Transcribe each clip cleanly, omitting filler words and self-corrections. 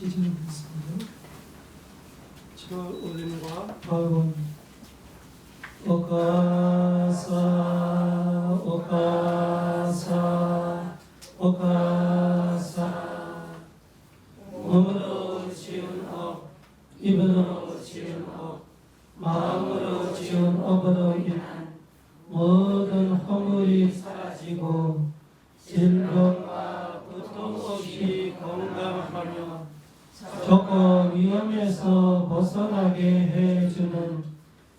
시즌하겠습니다. 저 올림과 아이고, 오가사 오가사 오가사 몸으로 지은 업, 입으로 지은 업, 마음으로 지은 업으로 인한 모든 허물이 사라지고 질병과 고통 없이 건강하며 조건 위험에서 벗어나게 해주는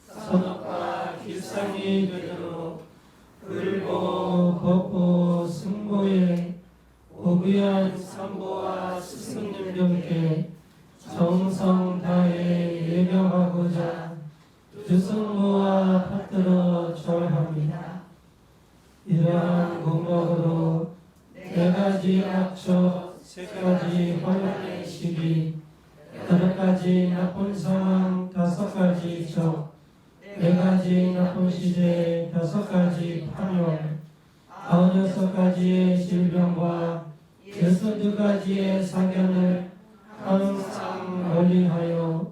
선악과 길상이 되도록 불보, 법보, 승보의 고귀한 산보와 스승님들께 정성 다해 예명하고자 주승무와 받들어 절합니다. 이러한 공덕으로 네 가지 악처, 세 가지 환란의 시기, 여덟 가지 나쁜 상황, 다섯 가지 적, 네 가지 나쁜 시제, 다섯 가지 파멸, 96가지의 질병과 62가지의 사견을 항상 멀리하여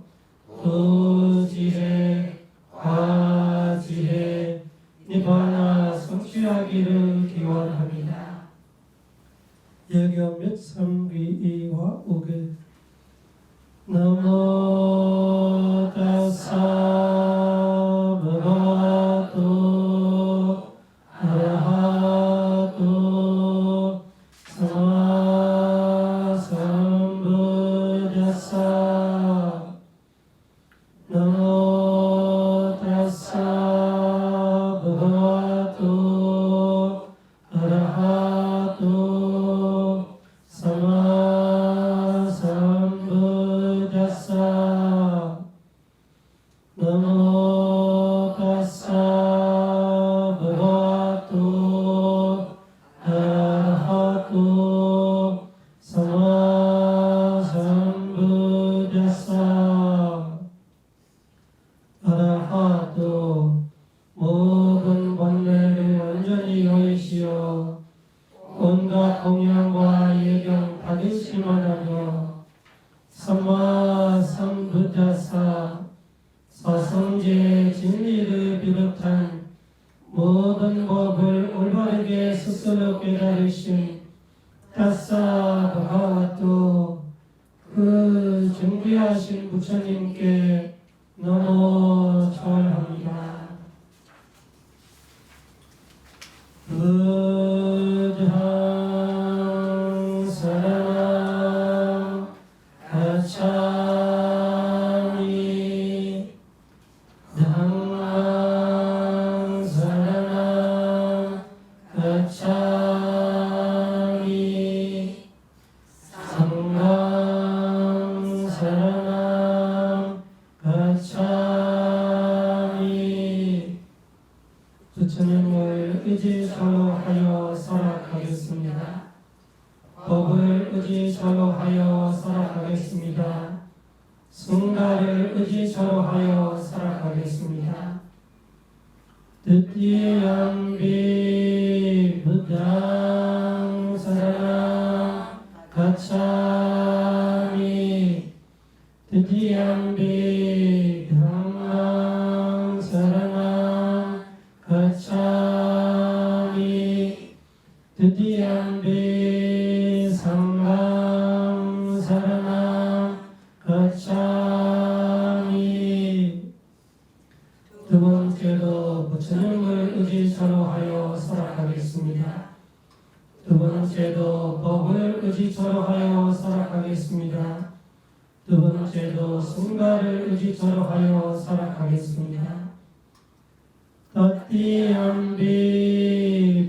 부지혜, 과지혜, 니바나 성취하기를 기원합니다. 예경 몇 삼위이와 오게 나모 다사 바가와토 아라하토 사마삼부다사 나모 다사 바가와토 아라하토 사마삼부다사 나모 다사 바가와토 아라하토 사마삼부다사 아라하토 모든 번뇌를 완전히 여의시어 온갖 공양과 예경 받으시만 하며 사마삼부다사 사성제의 진리를 비롯한 모든 법을 올바르게 스스로 깨달으신 다사 바가와토 그 존귀하신 부처님께 너무 절합니다. 부당 사랑 가차미 당랑 사랑 가차미 상강 사랑 가차미 부처님을 의지처로 하여 살아가겠습니다. 법을 의지처로 하여 살아가겠습니다. 승가를 의지처로 하여 살아가겠습니다. 뜻이양비 부당 사랑 가차미 뜻이양비 당랑 사랑 가차미 뜻이양비 상강 사랑 가차미 두 번째로 부처님을 의지처로 하여 살아가겠습니다. 두 번째도 법을 의지처로 하여 살아가겠습니다. 두 번째도 승가를 의지처로 하여 살아가겠습니다. 따띠암비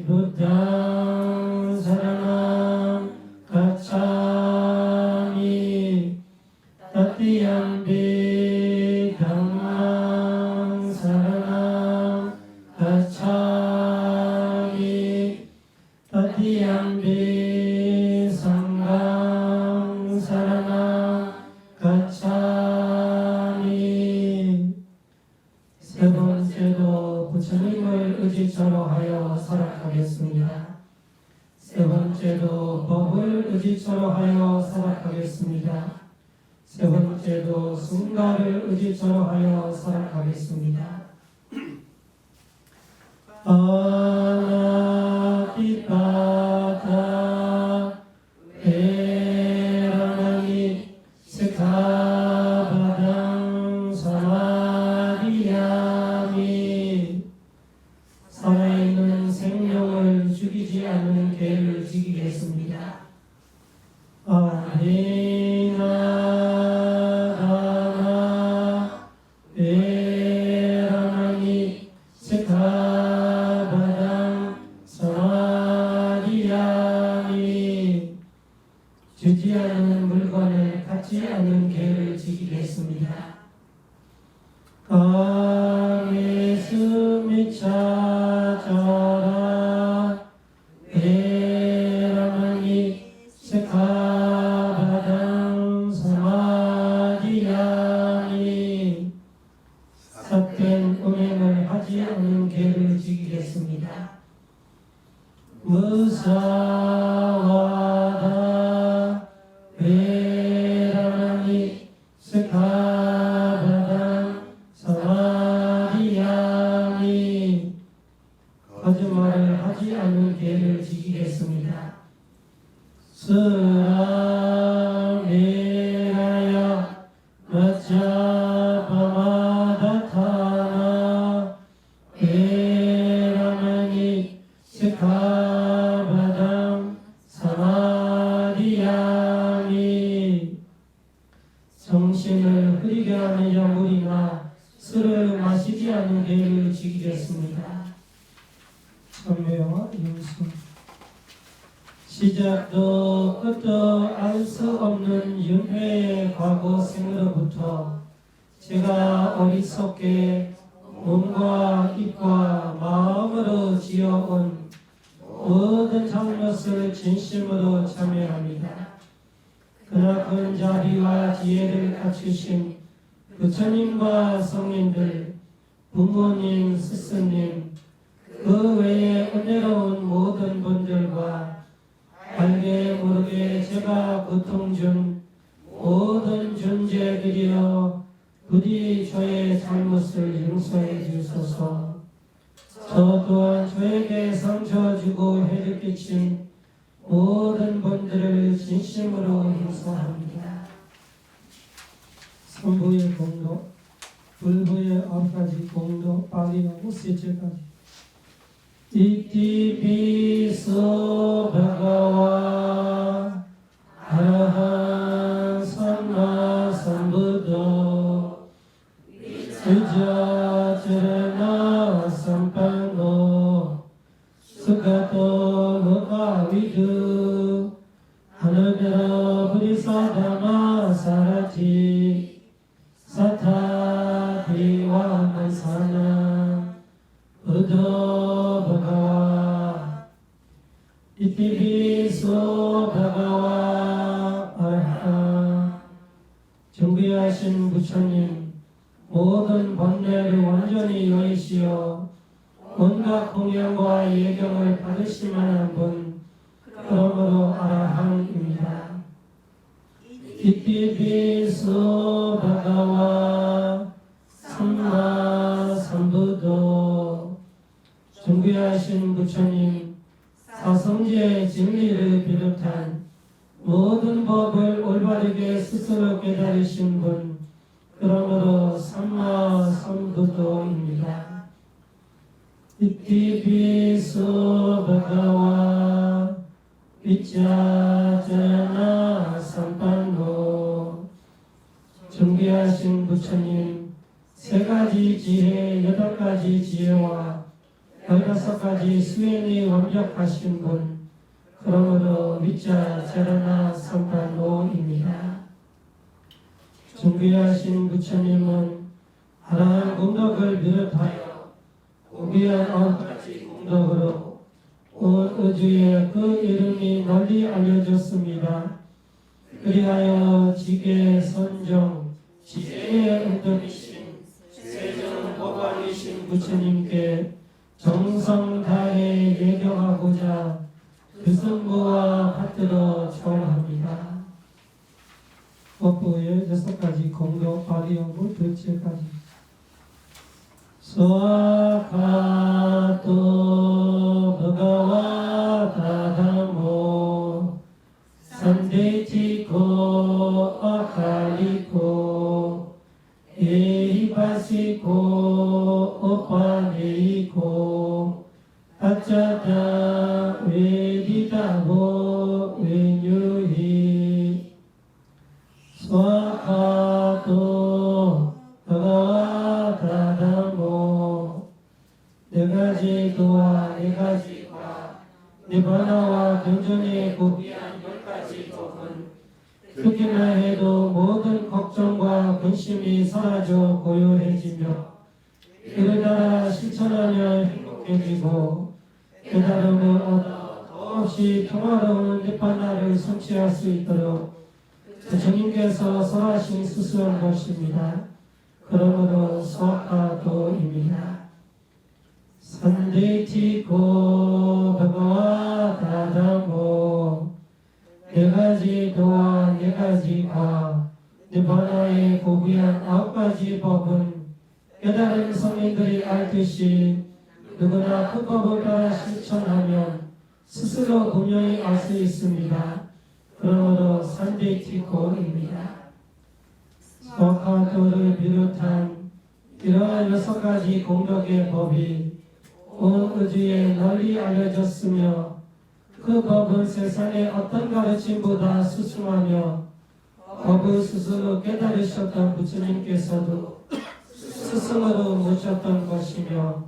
부당 사랑 가차미 따띠암비 당랑 사랑 가차미 따띠암비 상강 사랑 가차미 세 번째도 부처님을 의지처로 하여 살아가겠습니다. 세 번째도 법을 의지처로 하여 살아가겠습니다. 세 번째도 승가를 의지처럼 하여 살아가겠습니다. 아나피파타 에라니 세카바당 사마리야미 살아있는 생명을 죽이지 않는 계를 지키겠습니다. 아리나다나 에라니 세카바당 사마리야미 주지 않는 물건을 갖지 않는 계를 지키겠습니다. 아메스미차자라 에라니 세카바당 사마리야미 삿된 음행을 하지 않는 계를 지키겠습니다. 무사와다 에라니 세카바당 사마리야미 거짓말을 하지 않는 계를 지키겠습니다. 스라메라야 마차바마다타나 에라니 세카바당 사마리야미 정신을 흐리게 하는 약물이나 술을 마시지 않는 계를 지키겠습니다. 참회와 용서 시작도 끝도 알 수 없는 윤회의 과거 생으로부터 제가 어리석게 몸과 입과 마음으로 지어온 모든 잘못을 진심으로 참회합니다. 그나큰 자비와 지혜를 갖추신 부처님과 성인들, 부모님, 스승님, 그 외에 은혜로운 모든 분들과 알게 모르게 제가 고통준 모든 존재들이여 부디 저의 잘못을 용서해 주소서. 저 또한 저에게 상처 주고 해를 끼친 모든 분들을 진심으로 용서합니다. 선부의 공도, 불부의 9가지 공도, 빠리하고 셋째까지 이티비소 바가와 아라한 삼마 삼부도 스자체레나 삼판노 스가토 무가위두 하늘베라 브리사다마 사라티 사타디와 만사나 우도 바가와 이티비소 바가와 아하 정비하신 부처님 모든 번뇌를 완전히 여의시어 온갖 공양과 예경을 받으실 만한 분 그러므로 아라한입니다. 이티비소 바가와 삼마 삼부도 존귀하신 부처님 사성지의 진리를 비롯한 모든 법을 올바르게 스스로 깨달으신 분 그러므로 삼마 삼부도입니다. 이티비소 바가와 비짜자나 삼판노 존귀하신 부처님 3가지 지혜, 8가지 지혜와 15가지 수행이 완벽하신 분 그러므로 위짜자나 삼판노입니다. 존귀하신 부처님은 아라한 공덕을 비롯하여 고귀한 9가지 공덕으로 온 우주에 그 이름이 널리 알려졌습니다. 그리하여 지계 선정, 지혜의 은덕이신 세정 보관이신 부처님께 정성 다해 예경하고자 그 성부와 받들어 청합니다. 법부의 17까지. 소아카토 버가와타 담모 산데티코 아카리코 에히바시코 오파네이코 아짜다 웨디다보 웨뉴히 소아카토 버가와타 담모 네 가지 도와 네 가지 과 니바나와 경전에 고귀한 10가지 법은 듣기만 해도 모든 걱정과 근심이 사라져 고요해지며 이를 따라 실천하면 행복해지고 깨달음을 얻어 더없이 평화로운 니바나를 성취할 수 있도록 부처님께서 설하신 수수한 것입니다. 그러므로 소아카도입니다. 산데티코 버가와타 담모 네 가지 도와 네 가지 과 니바나의 고귀한 9가지 법은 깨달은 성인들이 알듯이 누구나 그 법을 따라 실천하면 스스로 분명히 알 수 있습니다. 그러므로 산데티코입니다. 소아카도를 비롯한 이러한 6가지 공덕의 법이 온 우주에 널리 알려졌으며 그 법은 세상의 어떤 가르침보다 수승하며 법을 스스로 깨달으셨던 부처님께서도 스승으로 모셨던 것이며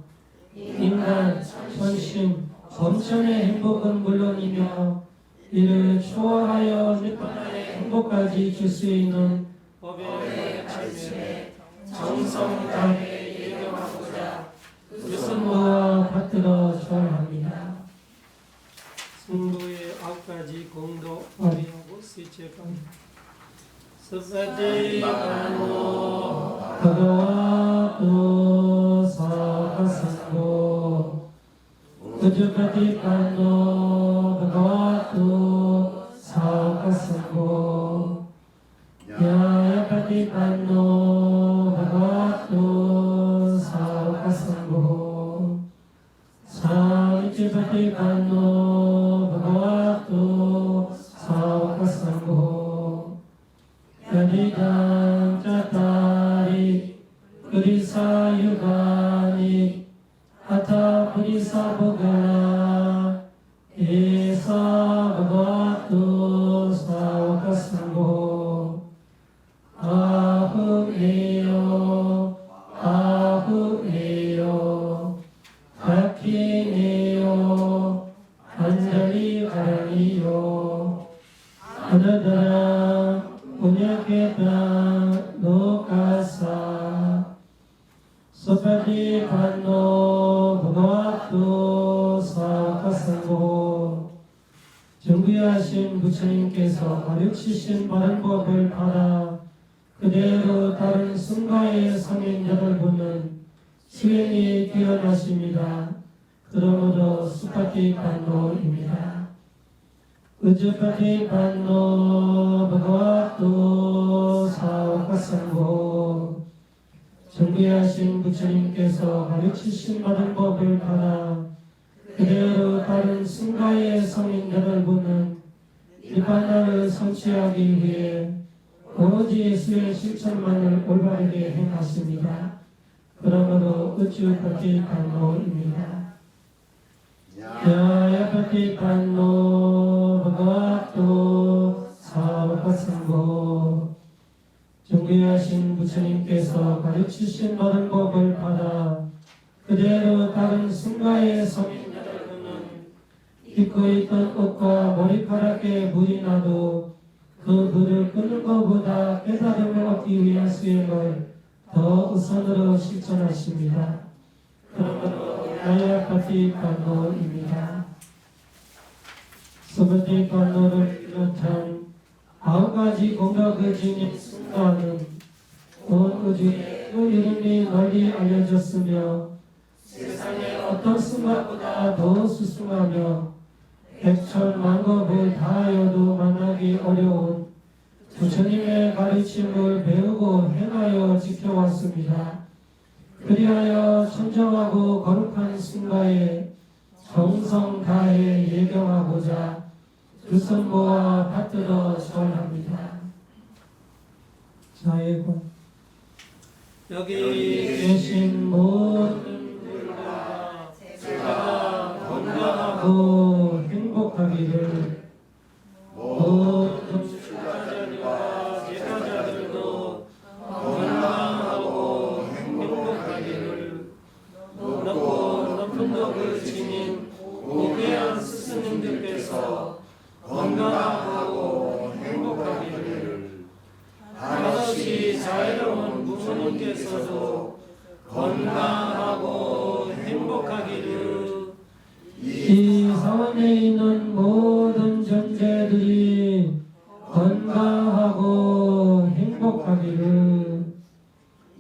인간, 천신, 범천의 행복은 물론이며 이를 초월하여 니바나의 행복까지 줄 수 있는 법의 가르침에 정성다하게 예경하고자 그 선모와 받들어 절합니다. 승부의 9가지 공도 발휘하고 스위치해갑니다. 서바디바노 버가와토 사가상고 우주파티파노 버가와토 사가상고 야야파티파노 버가와토 사가상고 사위치파티파노 버가와토 사가상고 야디당 짜타리 그리사유가니 아타 부리사보가라 에사 버가와토 사와카상고 아후네요 아후네요 다키네요 안자리 가라니요 아나다라 운야케다 노카사 소파디반노 버가와토 사와카상고 정귀하신 부처님께서 가르치신 바른 법을 받아 그대로 다른 승가의 성인 8분은 수행이 뛰어나십니다. 그러므로 수파티반노입니다. 우주파티반노 버가와토 사와카상고 정귀하신 부처님께서 가르치신 바른 법을 받아 그대로 다른 승가의 성인 8분은 니바나를 성취하기 위해 오로지 수행 실천만을 올바르게 행하십니다. 그러므로 우주파티반노입니다. 야야파티반노 버가와토 사와카상고 정귀하신 부처님께서 가르치신 바른 법을 받아 그대로 다른 승가의 성인 8분은 입고 있던 옷과 머리카락에 물이 나도 그 물을 끄는 것보다 깨달음을 얻기 위한 수행을 더 우선으로 실천하십니다. 그러므로 야야파티반노입니다. 소파티반노를 비롯한 9가지 공덕을 지닌 승가는 온 우주에 그 이름이 널리 알려졌으며 세상의 어떤 승가보다 더 수승하며 백천만겁을 다하여도 만나기 어려운 부처님의 가르침을 배우고 행하여 지켜왔습니다. 그리하여 청정하고 거룩한 승가에 정성 다해 예경하고자 두 손 모아 받들어 절합니다. 자예고 여기 계신 모든 분들과 제가 건강하고 행복하기를 모든 출가자들과 제자들도 건강하고 행복하기를 높은 덕을 지닌 고귀한 스승님들께서 건강하고 행복하기를 한없이 자유로운 부모님께서도 건강하고 행복하기를 이 사원에 있는 모든 존재들이 건강하고 행복하기를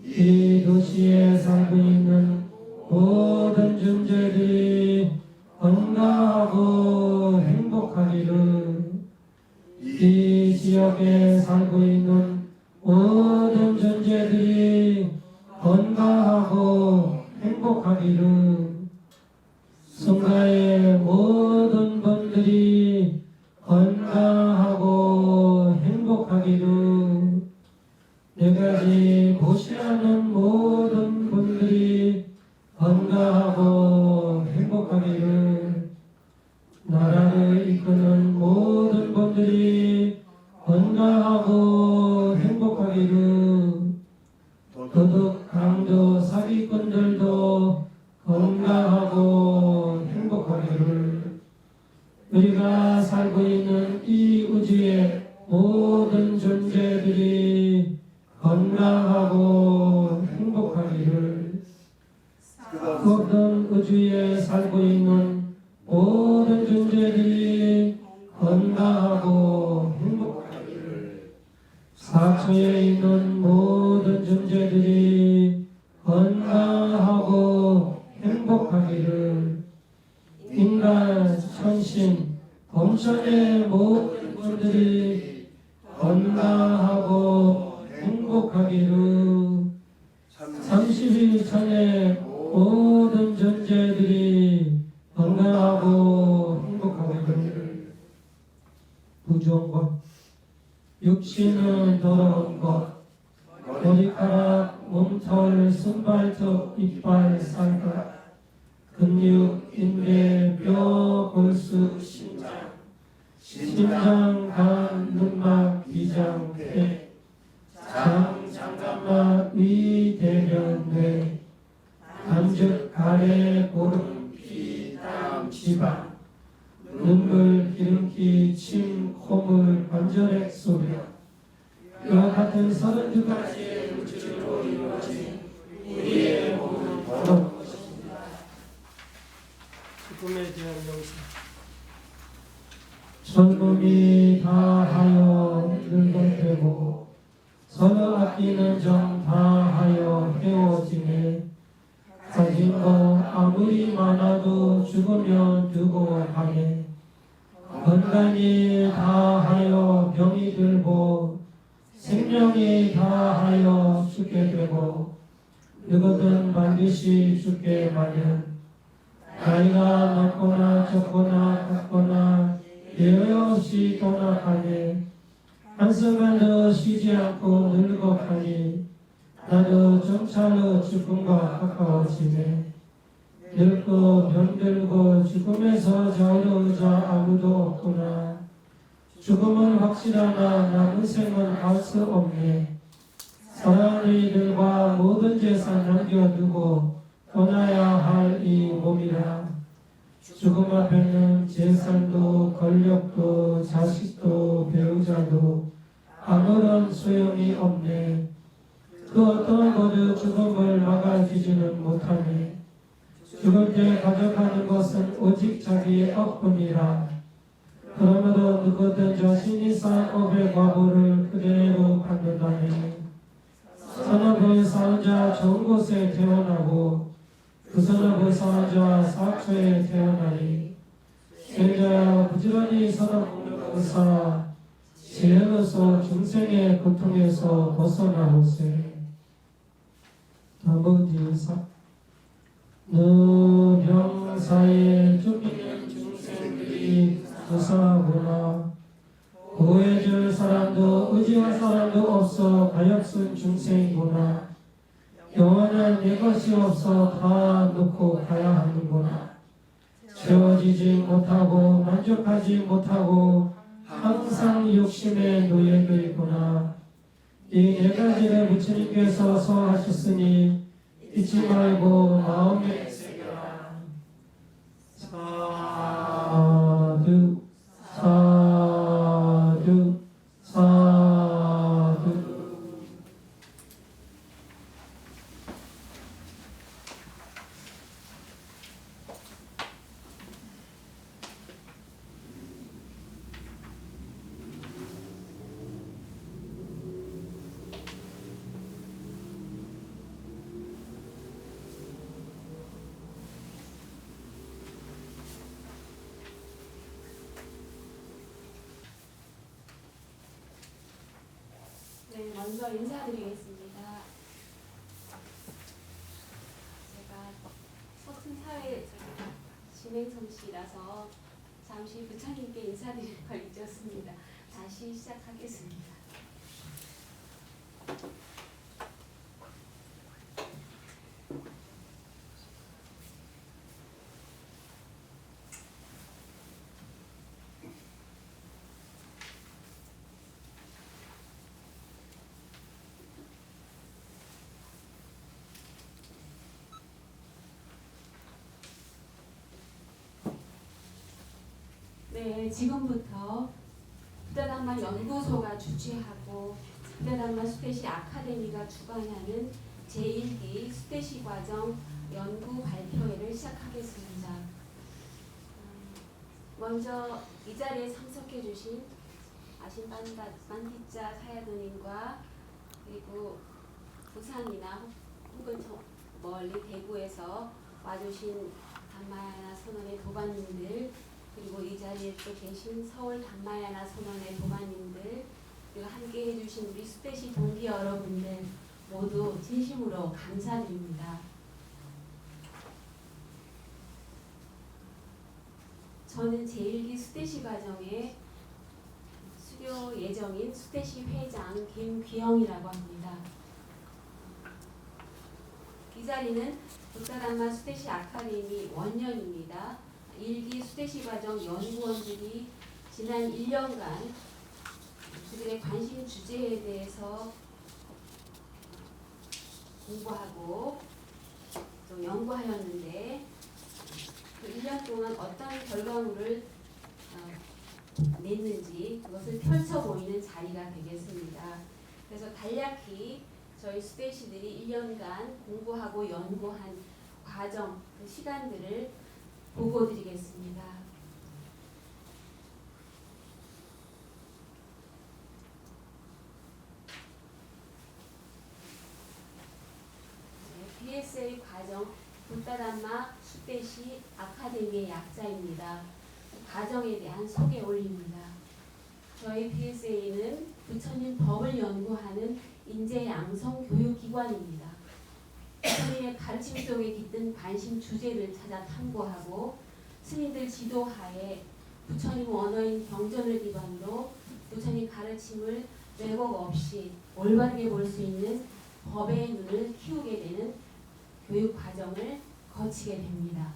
이 도시에 살고 있는 모든 존재들이 건강하고 행복하기를 이 지역에 살고 있는 모든 존재들이 건강하고 행복하기를 성가의 모든 분들이 건강하고 행복하기를 네 가지 보시하는 모든 분들이 건강하고 행복하기를 나라를 이끄는 모든 분들이 건강하고 행복하기를 도둑, 강도, 사기꾼들도 건강하고 행복하기를 우리가 살고 있는 이 우주의 모든 존재들이 건강하고 행복하기를 모든 우주에 살고 있는 모든 존재들이 건강하고 행복하기를 사초에 있는 모든 존재들이 건강하고 행복하기를 인간, 천신, 범천의 모든 분들이 건강하고 행복하기를 30일 전에 모든 존재들이 건강하고 행복하기를 부정한 것, 육신은 더러운 것, 머리카락, 몸털, 손발톱, 이빨, 살각, 근육, 인대, 뼈, 골수, 심장, 간, 눈막, 비장, 폐, 장, 장갑막, 위, 대변, 뇌, 간즉, 가래, 고름, 피, 땀, 지방, 눈물, 기름기, 침, 콧물, 관절액, 소변 이와 같은 32가지의 물질로 이루어진 우리의 몸은 더러운 것입니다. 죽음에 대한 명상. 천금이 다하여 늙어되고 서로 아끼는 정 다하여 헤어지네 가진 거 아무리 많아도 죽으면 두고 가네 건강이 다하여 병이 들고 생명이 다하여 죽게 되고 누구든 반드시 죽게 마련 나이가 많거나 적거나 같거나 예외 없이 떠나가네 한순간도 쉬지 않고 늙어가니 나도 점차로 죽음과 가까워지네 늙고 병들고 죽음에서 자유로우자 아무도 없구나 죽음은 확실하나 남은 생은 알 수 없네 사랑하는 이들과 모든 재산 남겨두고 떠나야 할 이 몸이라 죽음 앞에는 재산도 권력도 자식도 배우자도 아무런 소용이 없네 그 어떤 것도 죽음을 막아주지는 못하네 죽을 때 가져가는 것은 오직 자기의 업뿐이라 그러므로 누구든 자신이 쌓은 업의 과보를 그대로 받는다네 선업을 쌓은 자 좋은 곳에 태어나고 그 선업을 쌓은 자 사초에 태어나니 생자야 부지런히 선업을 쌓아 죄로서 중생의 고통에서 벗어나오세. 나머지사 너 병사에 쫓기는 중생들이 무사하구나. 구해줄 사람도 의지할 사람도 없어 가엾은 중생이구나. 영원한 내 것이 없어 다 놓고 가야 하는구나. 채워지지 못하고 만족하지 못하고 항상 욕심에 놓여져 있구나. 이 네 가지를 부처님께서 서하셨으니 잊지 말고 마음에 새겨라. 사두 사두 사두. 네, 먼저 인사드리겠습니다. 제가 서툰 사회 진행 솜씨라서 잠시 부처님께 인사드릴 걸 잊었습니다. 다시 시작하겠습니다. 네, 지금부터 부다담마 연구소가 주최하고 부다담마 수대시 아카데미가 주관하는 제1기 수대시 과정 연구 발표회를 시작하겠습니다. 먼저 이 자리에 참석해 주신 아신반디자 사야도님과 그리고 부산이나 혹은 저 멀리 대구에서 와주신 담마야나 선원의 도반님들, 그리고 이 자리에 또 계신 서울 담마야나 선원의 도반님들, 그리고 함께 해주신 우리 수대시 동기 여러분들 모두 진심으로 감사드립니다. 저는 제1기 수대시 과정의 수료 예정인 수대시 회장 김귀영이라고 합니다. 이 자리는 부다담마 수대시 아카데미 원년입니다. 1기 수대시 과정 연구원들이 지난 1년간 그들의 관심 주제에 대해서 공부하고 또 연구하였는데 그 1년 동안 어떤 결과물을 냈는지 그것을 펼쳐 보이는 자리가 되겠습니다. 그래서 간략히 저희 수대시들이 1년간 공부하고 연구한 과정, 그 시간들을 보고 드리겠습니다. BSA 과정 부다담마 수대시 아카데미의 약자입니다. 과정에 대한 소개 올립니다. 저희 BSA는 부처님 법을 연구하는 인재 양성 교육기관입니다. 부처님의 가르침 속에 깃든 관심 주제를 찾아 탐구하고 스님들 지도하에 부처님 원어인 경전을 기반으로 부처님 가르침을 왜곡 없이 올바르게 볼 수 있는 법의 눈을 키우게 되는 교육 과정을 거치게 됩니다.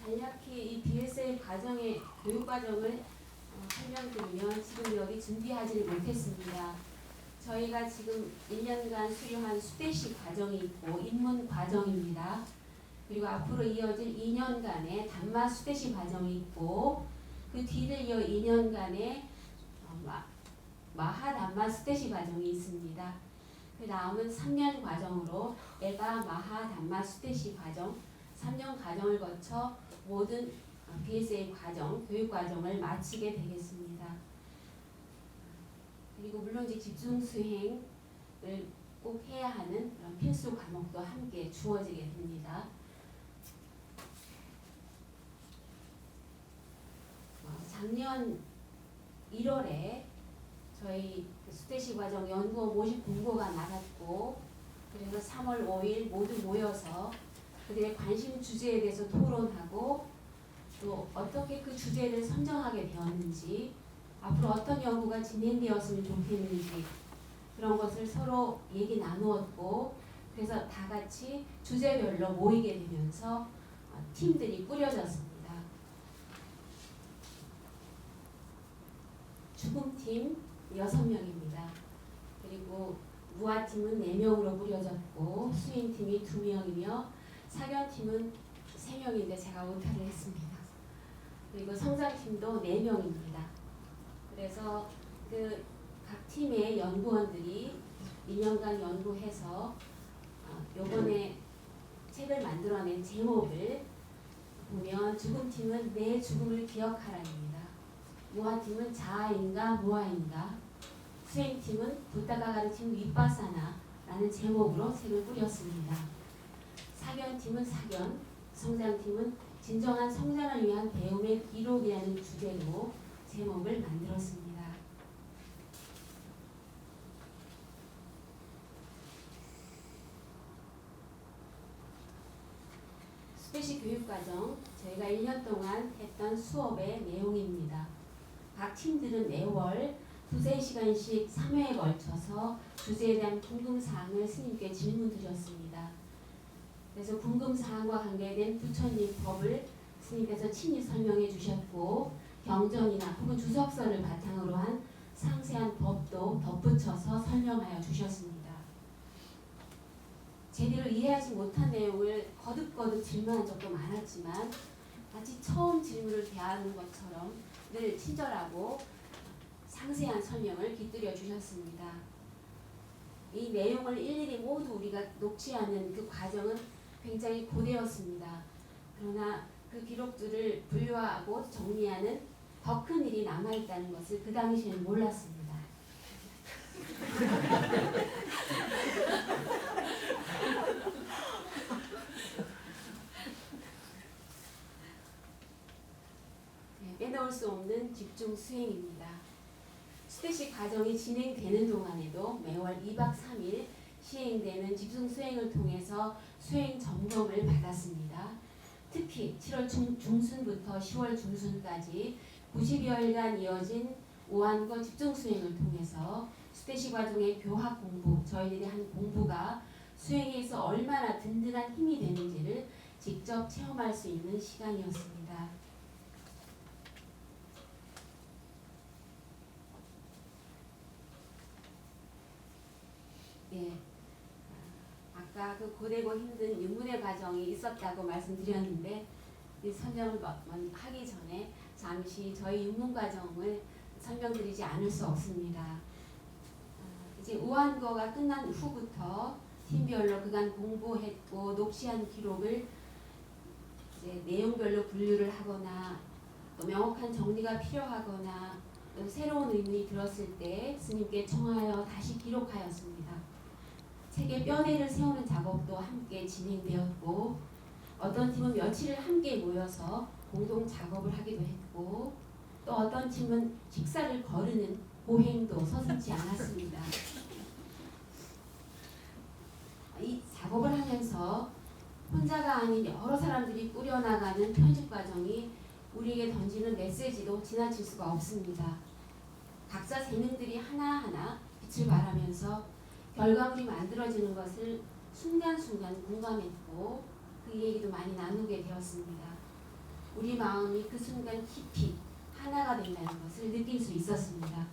간략히 이 BSA 과정의 교육 과정을 설명드리면 지금 여기 준비하지를 못했습니다. 저희가 지금 1년간 수료한 수대시 과정이 있고 입문 과정입니다. 그리고 앞으로 이어질 2년간의 담마 수대시 과정이 있고 그 뒤를 이어 2년간의 마하 담마 수대시 과정이 있습니다. 그 다음은 3년 과정으로 에바 마하 담마 수대시 과정 3년 과정을 거쳐 모든 BSA 과정, 교육 과정을 마치게 되겠습니다. 그리고 물론 이제 집중 수행을 꼭 해야 하는 그런 필수 과목도 함께 주어지게 됩니다. 작년 1월에 저희 수태시 과정 연구원 모집 공고가 나갔고, 그래서 3월 5일 모두 모여서 그들의 관심 주제에 대해서 토론하고, 또 어떻게 그 주제를 선정하게 되었는지, 앞으로 어떤 연구가 진행되었으면 좋겠는지 그런 것을 서로 얘기 나누었고, 그래서 다 같이 주제별로 모이게 되면서 팀들이 꾸려졌습니다. 죽음팀 6명입니다. 그리고 무아팀은 4명으로 꾸려졌고, 수행팀이 2명이며 사견팀은 3명인데 제가 오타를 했습니다. 그리고 성장팀도 4명입니다. 그래서 그 각 팀의 연구원들이 2년간 연구해서 요번에 책을 만들어낸 제목을 보면, 죽음팀은 내 죽음을 기억하라입니다. 무아팀은 자아인가 무아인가, 수행팀은 부다가 가르친 윗바사나라는 제목으로 책을 꾸렸습니다. 사견팀은 사견, 성장팀은 진정한 성장을 위한 배움의 기록이라는 주제로 제목을 만들었습니다. 수태시 교육과정, 저희가 1년 동안 했던 수업의 내용입니다. 각 팀들은 매월 2~3시간씩 3회에 걸쳐서 주제에 대한 궁금사항을 스님께 질문 드렸습니다. 그래서 궁금사항과 관계된 부처님 법을 스님께서 친히 설명해 주셨고, 경전이나 혹은 주석서를 바탕으로 한 상세한 법도 덧붙여서 설명하여 주셨습니다. 제대로 이해하지 못한 내용을 거듭거듭 질문한 적도 많았지만, 마치 처음 질문을 대하는 것처럼 늘 친절하고 상세한 설명을 깃들여 주셨습니다. 이 내용을 일일이 모두 우리가 녹취하는 그 과정은 굉장히 고되었습니다. 그러나 그 기록들을 분류하고 정리하는 더 큰 일이 남아있다는 것을 그 당시에는 몰랐습니다. 빼놓을 수 없는 집중 수행입니다. 수태시 과정이 진행되는 동안에도 매월 2박 3일 시행되는 집중 수행을 통해서 수행 점검을 받았습니다. 특히 7월 중순부터 10월 중순까지 90여일간 이어진 오한거 집중 수행을 통해서 수태시 과정의 교학 공부, 저희들이 한 공부가 수행에 있어 얼마나 든든한 힘이 되는지를 직접 체험할 수 있는 시간이었습니다. 네, 아까 그 고되고 힘든 윤문의 과정이 있었다고 말씀드렸는데, 이 선정을 하기 전에 잠시 저희 윤문 과정을 설명드리지 않을 수 없습니다. 이제 우한거가 끝난 후부터 팀별로 그간 공부했고 녹취한 기록을 이제 내용별로 분류를 하거나, 또 명확한 정리가 필요하거나, 또 새로운 의문이 들었을 때 스님께 청하여 다시 기록하였습니다. 책에 뼈대를 세우는 작업도 함께 진행되었고, 어떤 팀은 며칠을 함께 모여서 공동 작업을 하기도 했고, 또 어떤 팀은 식사를 거르는 고행도 서슴지 않았습니다. 이 작업을 하면서 혼자가 아닌 여러 사람들이 꾸려나가는 편집 과정이 우리에게 던지는 메시지도 지나칠 수가 없습니다. 각자 재능들이 하나하나 빛을 발하면서 결과물이 만들어지는 것을 순간순간 공감했고, 그 얘기도 많이 나누게 되었습니다. 우리 마음이 그 순간 깊이 하나가 된다는 것을 느낄 수 있었습니다.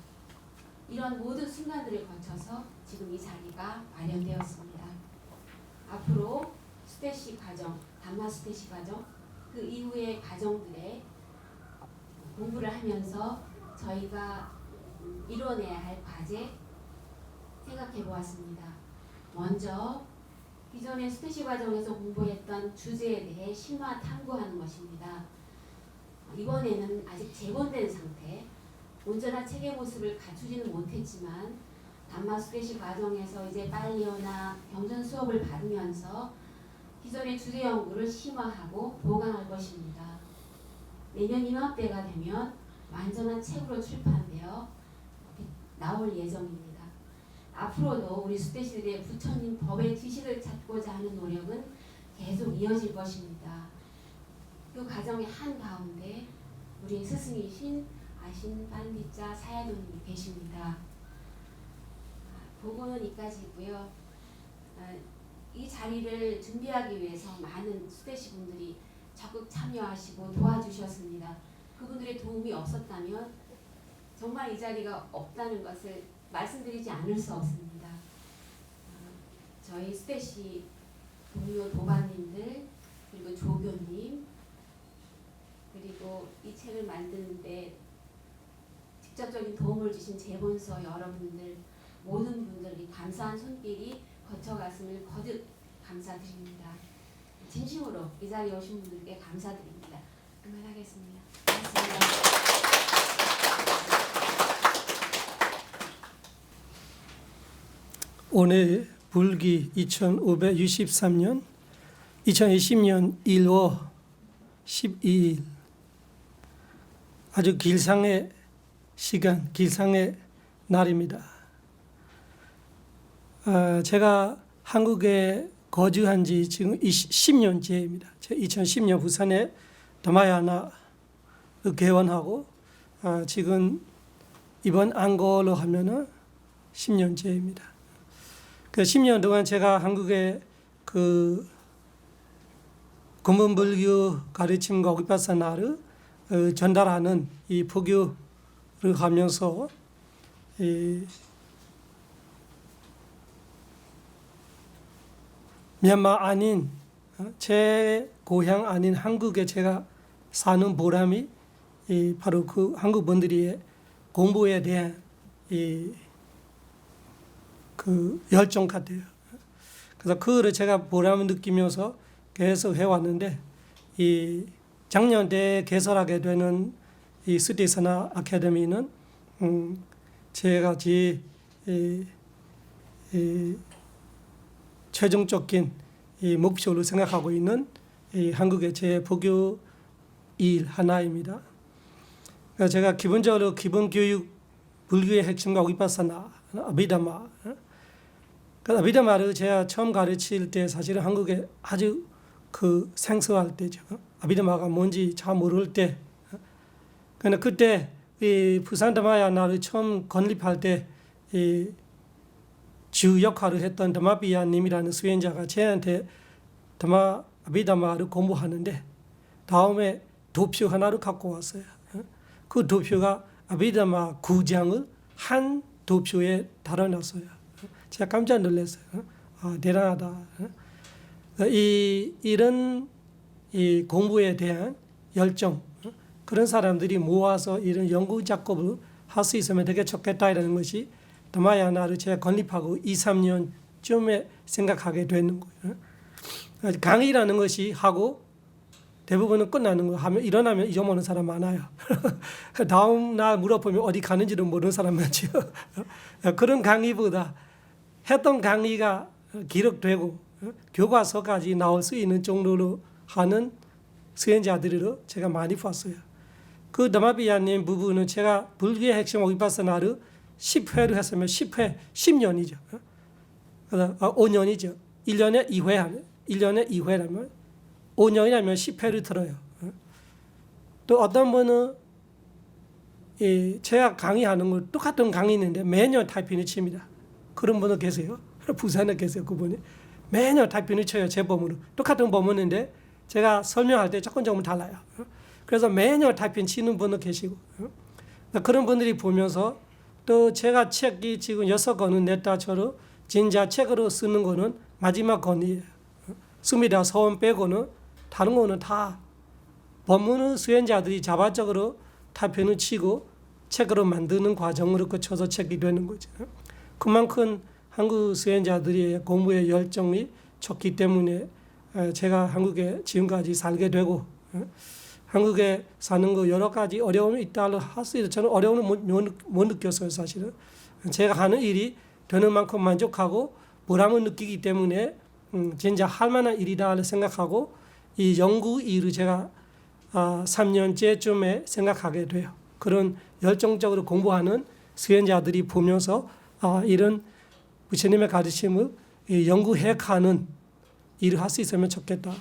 이런 모든 순간들을 거쳐서 지금 이 자리가 마련되었습니다. 앞으로 수태시 과정, 담마 수태시 과정, 그 이후의 과정들의 공부를 하면서 저희가 이뤄내야 할 과제 생각해 보았습니다. 먼저 기존의 수태시 과정에서 공부했던 주제에 대해 심화 탐구하는 것입니다. 이번에는 아직 재본된 상태, 온전한 책의 모습을 갖추지는 못했지만 단마 수대시 과정에서 이제 빨리어나 경전 수업을 받으면서 기존의 주제 연구를 심화하고 보강할 것입니다. 내년 이맘때가 되면 완전한 책으로 출판되어 나올 예정입니다. 앞으로도 우리 수대시들의 부처님 법의 지식을 찾고자 하는 노력은 계속 이어질 것입니다. 그 과정의 한가운데 우리 스승이신 아신 반디자 사야도님이 계십니다. 보고는 이까지고요. 이 자리를 준비하기 위해서 많은 수대시 분들이 적극 참여하시고 도와주셨습니다. 그분들의 도움이 없었다면 정말 이 자리가 없다는 것을 말씀드리지 않을 수 없습니다. 저희 수대시 동료 도반님들 그리고 조교님 그리고 이 책을 만드는데 직접적인 도움을 주신 재본서 여러분들 모든 분들이 감사한 손길이 거쳐갔음을 거듭 감사드립니다. 진심으로 이 자리에 오신 분들께 감사드립니다. 그만하겠습니다. 고맙습니다. 오늘 불기 2563년 2020년 1월 12일 아주 길상의 시간, 길상의 날입니다. 제가 한국에 거주한 지 지금 10년째입니다. 2010년 부산에 더마야나를 개원하고 지금 이번 안거로 하면은 10년째입니다. 그 10년 동안 제가 한국에 그 근본불교 가르침과 위파사나를 전달하는 이 포교를 하면서 미얀마 아닌 제 고향 아닌 한국에 제가 사는 보람이 바로 그 한국 분들의 공부에 대한 그 열정 같아요. 그래서 그거를 제가 보람을 느끼면서 계속 해왔는데 이 작년 때 개설하게 되는 이 스티사나 아카데미는 제가 최종적인 이 목표로 생각하고 있는 이 한국의 제 포교 일 하나입니다. 그래서 제가 기본적으로 기본교육 불교의 핵심과 위파사나 아비다마 아비다마를 제가 처음 가르칠 때 사실은 한국에 아주 그 생소할 때죠. 아비다마가 뭔지 잘 모를 때. 그런데 그때 이 부산 더마야나를 처음 건립할 때 이 주 역할을 했던 더마비야님이라는 수행자가 저한테 아비다마를 공부하는데 다음에 도표 하나를 갖고 왔어요. 그 도표가 아비다마 9장을 한 도표에 달아놨어요. 제가 깜짝 놀랐어요. 대단하다. 이런 이 공부에 대한 열정, 그런 사람들이 모아서 이런 연구 작업을 할 수 있으면 되게 좋겠다 이라는 것이 더마야나를 제가 건립하고 2, 3년쯤에 생각하게 되는 거예요. 강의라는 것이 하고 대부분은 끝나는 거 하면 일어나면 잊어먹는 사람 많아요. 다음 날 물어보면 어디 가는지도 모르는 사람 많죠. 그런 강의보다 했던 강의가 기록되고 교과서까지 나올 수 있는 정도로 하는 수행자들로 제가 많이 봤어요. 그 더마비야님 부부는 제가 불교의 핵심 위파사나를 10회를 했으면 10회 10년이죠. 5년이죠. 1년에 2회 하면 1년에 2회라면 5년이라면 10회를 들어요. 또 어떤 분은 제가 강의하는 거 똑같은 강의 있는데 매년 타이핑을 칩니다. 그런 분은 계세요. 부산에 계세요. 그분이 매년 타이핑을 쳐요. 제 범으로. 똑같은 범인인데 제가 설명할 때 조금 달라요. 그래서 매년 타이핑 치는 분은 계시고 그런 분들이 보면서 또 제가 책이 지금 6권을 냈다처럼 진짜 책으로 쓰는 거는 마지막 권이에요. 수미다 서원 빼고는 다른 거는 다 법문을 수행자들이 자발적으로 타편을 치고 책으로 만드는 과정으로 거쳐서 책이 되는 거죠. 그만큼 한국 수행자들의 공부의 열정이 좋기 때문에 제가 한국에 지금까지 살게 되고 한국에 사는 거 여러 가지 어려움이 있다고 할 수 있어요. 저는 어려움을 못 느꼈어요. 사실은 제가 하는 일이 되는 만큼 만족하고 보람을 느끼기 때문에 진짜 할 만한 일이다 생각하고 이 연구 일을 제가 3년째쯤에 생각하게 돼요. 그런 열정적으로 공부하는 수행자들이 보면서 이런 부처님의 가르침을 연구해 가는 일을 할 수 있으면 좋겠다.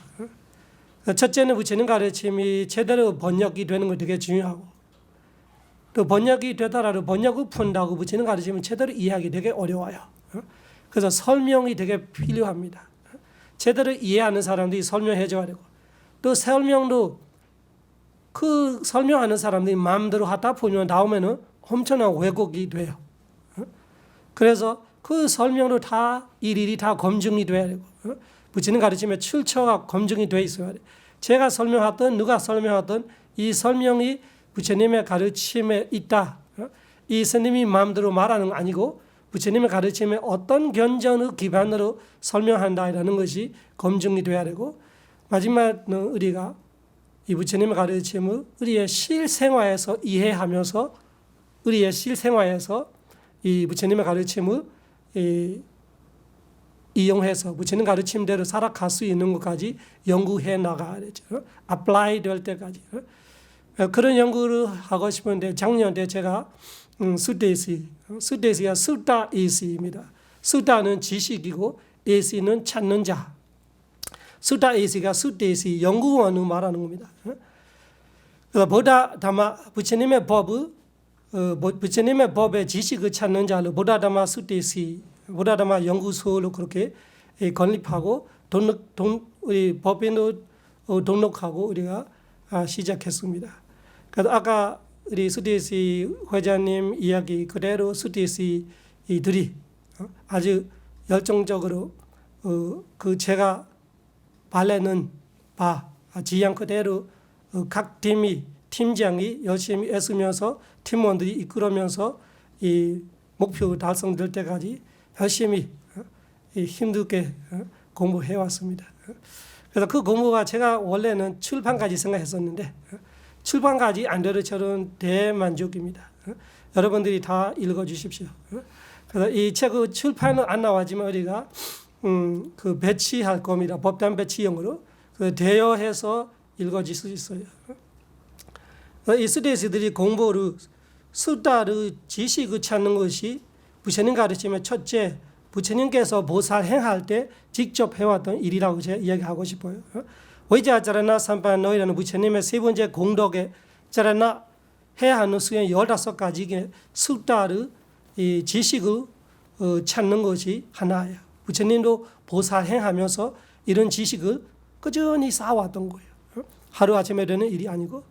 첫째는 부처님 가르침이 제대로 번역이 되는 거 되게 중요하고, 또 번역이 되더라도 번역을 푼다고 부처님 가르침을 제대로 이해하기 되게 어려워요. 그래서 설명이 되게 필요합니다. 제대로 이해하는 사람들이 설명해 줘야 되고, 또 설명도 그 설명하는 사람들이 마음대로 하다 보면 나오면은 엄청난 왜곡이 돼요. 그래서 그 설명도 다 일일이 다 검증이 돼야 되고, 부처님 가르침에 출처가 검증이 돼 있어야 돼. 제가 설명하든 누가 설명하든 이 설명이 부처님의 가르침에 있다. 이 스님이 마음대로 말하는 거 아니고 부처님의 가르침에 어떤 견전을 기반으로 설명한다라는 것이 검증이 돼야 되고, 마지막은 우리가 이 부처님의 가르침을 우리의 실생활에서 이해하면서 우리의 실생활에서 이 부처님의 가르침을 이용해서 부처님 가르침대로 살아갈 수 있는 것까지 연구해 나가야 되죠. apply 될 때까지. 그런 연구를 하고 싶은데 작년에 제가 수대시가 수다 에이시입니다. 수다는 지식이고 에이시는 찾는 자. 수다 에이시가 수대시 연구원을 말하는 겁니다. 보다 다마 부처님의 부처님의 법의 지식을 찾는 자를 보다 다마 수대시, 보다 다마 연구소로 그렇게 건립하고 우리 법인도 등록하고 우리가 시작했습니다. 그래서 아까 우리 수대시 회장님 이야기 그대로 수대시들이 아주 열정적으로 그 제가 발레는 지향 그대로 각 팀장이 열심히 애쓰면서 팀원들이 이끌으면서 이 목표 달성될 때까지 열심히 힘들게 공부해 왔습니다. 그래서 그 공부가 제가 원래는 출판까지 생각했었는데 출판까지 안 돼도 저는 대만족입니다. 여러분들이 다 읽어주십시오. 그래서 이 책의 출판은 안 나왔지만 우리가 그 배치할 겁니다. 법단 배치용으로 대여해서 읽어질 수 있어요. 이 스데시들이 공부를 수다를 지식을 찾는 것이 부처님 가르침의 첫째, 부처님께서 보살 행할 때 직접 해왔던 일이라고 제가 이야기하고 싶어요. 외자자라나 삼반노이라는 부처님의 세 번째 공덕에 자라나 해야 하는 수행 15가지의 수다를 이 지식을 찾는 것이 하나예요. 부처님도 보살 행하면서 이런 지식을 꾸준히 쌓아왔던 거예요. 하루아침에 되는 일이 아니고.